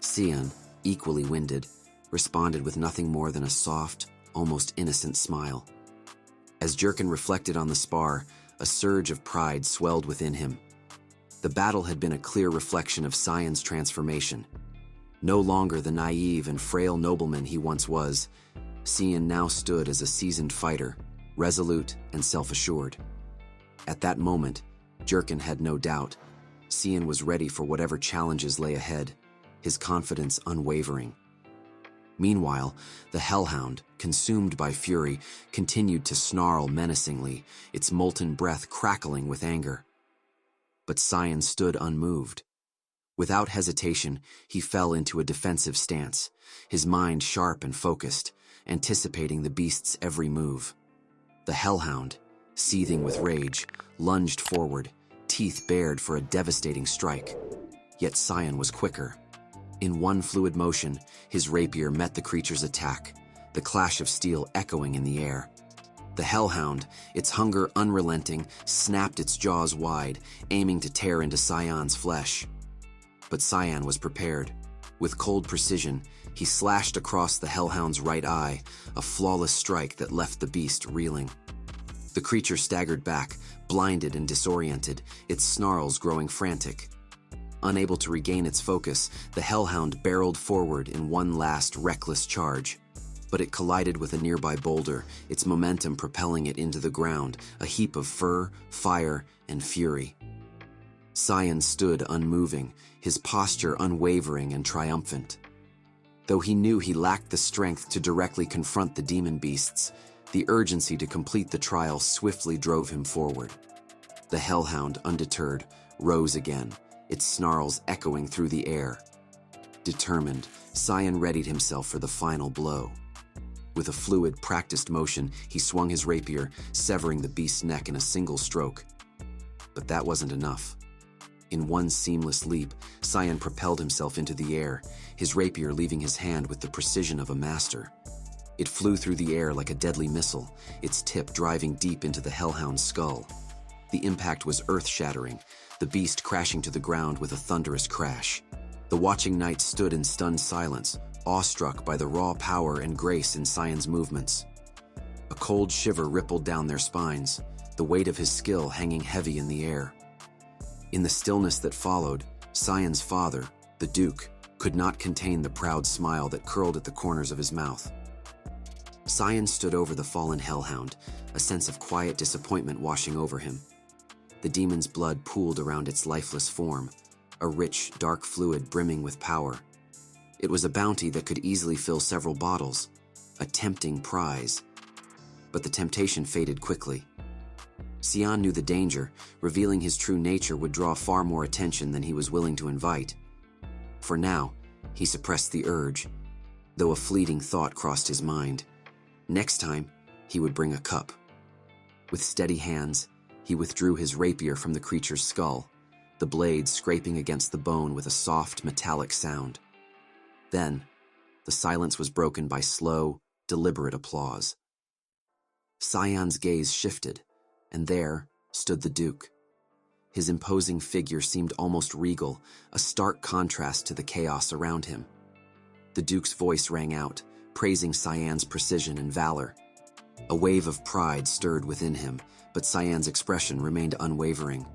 Cyan, equally winded, responded with nothing more than a soft, almost innocent smile. As Jurken reflected on the spar, a surge of pride swelled within him. The battle had been a clear reflection of Cyan's transformation. No longer the naive and frail nobleman he once was, Cyan now stood as a seasoned fighter, resolute and self-assured. At that moment, Jurken had no doubt. Cyan was ready for whatever challenges lay ahead, his confidence unwavering. Meanwhile, the hellhound, consumed by fury, continued to snarl menacingly, its molten breath crackling with anger. But Cyan stood unmoved. Without hesitation, he fell into a defensive stance, his mind sharp and focused, anticipating the beast's every move. The hellhound, seething with rage, lunged forward, teeth bared for a devastating strike. Yet Cyan was quicker. In one fluid motion, his rapier met the creature's attack, the clash of steel echoing in the air. The hellhound, its hunger unrelenting, snapped its jaws wide, aiming to tear into Cyan's flesh. But Cyan was prepared. With cold precision, he slashed across the hellhound's right eye, a flawless strike that left the beast reeling. The creature staggered back, blinded and disoriented, its snarls growing frantic. Unable to regain its focus, the hellhound barreled forward in one last reckless charge. But it collided with a nearby boulder, its momentum propelling it into the ground, a heap of fur, fire, and fury. Cyan stood unmoving, his posture unwavering and triumphant. Though he knew he lacked the strength to directly confront the demon beasts, the urgency to complete the trial swiftly drove him forward. The hellhound, undeterred, rose again, its snarls echoing through the air. Determined, Cyan readied himself for the final blow. With a fluid, practiced motion, he swung his rapier, severing the beast's neck in a single stroke. But that wasn't enough. In one seamless leap, Cyan propelled himself into the air, his rapier leaving his hand with the precision of a master. It flew through the air like a deadly missile, its tip driving deep into the hellhound's skull. The impact was earth-shattering, the beast crashing to the ground with a thunderous crash. The watching knights stood in stunned silence, awestruck by the raw power and grace in Cyan's movements. A cold shiver rippled down their spines, the weight of his skill hanging heavy in the air. In the stillness that followed, Cyan's father, the Duke, could not contain the proud smile that curled at the corners of his mouth. Cyan stood over the fallen hellhound, a sense of quiet disappointment washing over him. The demon's blood pooled around its lifeless form, a rich, dark fluid brimming with power. It was a bounty that could easily fill several bottles, a tempting prize. But the temptation faded quickly. Cyan knew the danger, revealing his true nature would draw far more attention than he was willing to invite. For now, he suppressed the urge, though a fleeting thought crossed his mind. Next time, he would bring a cup. With steady hands, he withdrew his rapier from the creature's skull, the blade scraping against the bone with a soft, metallic sound. Then, the silence was broken by slow, deliberate applause. Cyan's gaze shifted, and there stood the Duke. His imposing figure seemed almost regal, a stark contrast to the chaos around him. The Duke's voice rang out, praising Cyan's precision and valor. A wave of pride stirred within him, but Cyan's expression remained unwavering.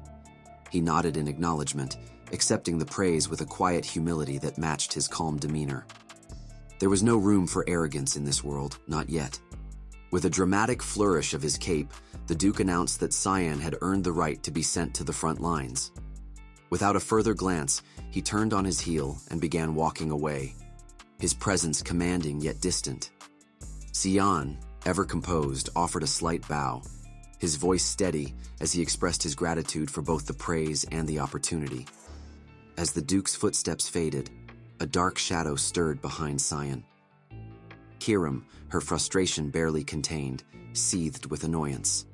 He nodded in acknowledgement, accepting the praise with a quiet humility that matched his calm demeanor. There was no room for arrogance in this world, not yet. With a dramatic flourish of his cape, the Duke announced that Cyan had earned the right to be sent to the front lines. Without a further glance, he turned on his heel and began walking away, his presence commanding yet distant. Cyan, ever composed, offered a slight bow, his voice steady as he expressed his gratitude for both the praise and the opportunity. As the Duke's footsteps faded, a dark shadow stirred behind Cyan. Kiram, her frustration barely contained, seethed with annoyance.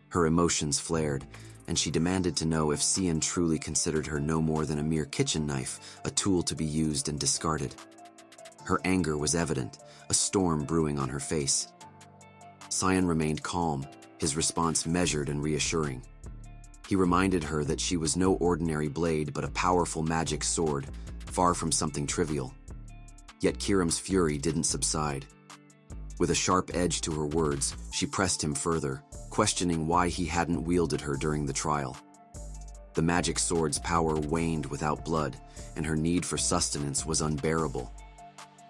Her emotions flared, and she demanded to know if Cyan truly considered her no more than a mere kitchen knife, a tool to be used and discarded. Her anger was evident, a storm brewing on her face. Cyan remained calm, his response measured and reassuring. He reminded her that she was no ordinary blade but a powerful magic sword, far from something trivial. Yet Kiram's fury didn't subside. With a sharp edge to her words, she pressed him further, questioning why he hadn't wielded her during the trial. The magic sword's power waned without blood, and her need for sustenance was unbearable.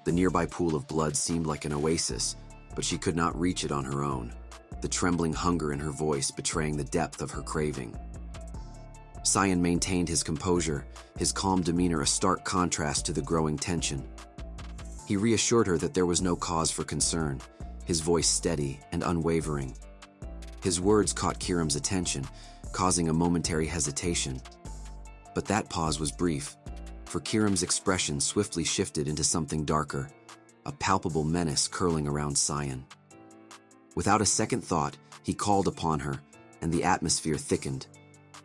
The nearby pool of blood seemed like an oasis, but she could not reach it on her own, the trembling hunger in her voice betraying the depth of her craving. Cyan maintained his composure, his calm demeanor a stark contrast to the growing tension. He reassured her that there was no cause for concern, his voice steady and unwavering. His words caught Kiram's attention, causing a momentary hesitation. But that pause was brief, for Kiram's expression swiftly shifted into something darker, a palpable menace curling around Cyan. Without a second thought, he called upon her, and the atmosphere thickened,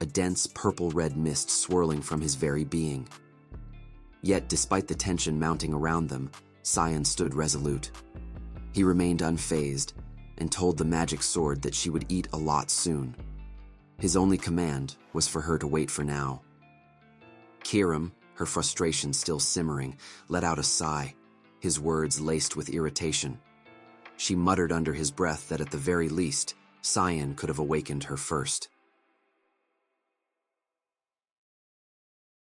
a dense purple-red mist swirling from his very being. Yet, despite the tension mounting around them, Cyan stood resolute. He remained unfazed, and told the magic sword that she would eat a lot soon. His only command was for her to wait for now. Kiram, her frustration still simmering, let out a sigh, his words laced with irritation. She muttered under his breath that at the very least, Cyan could have awakened her first.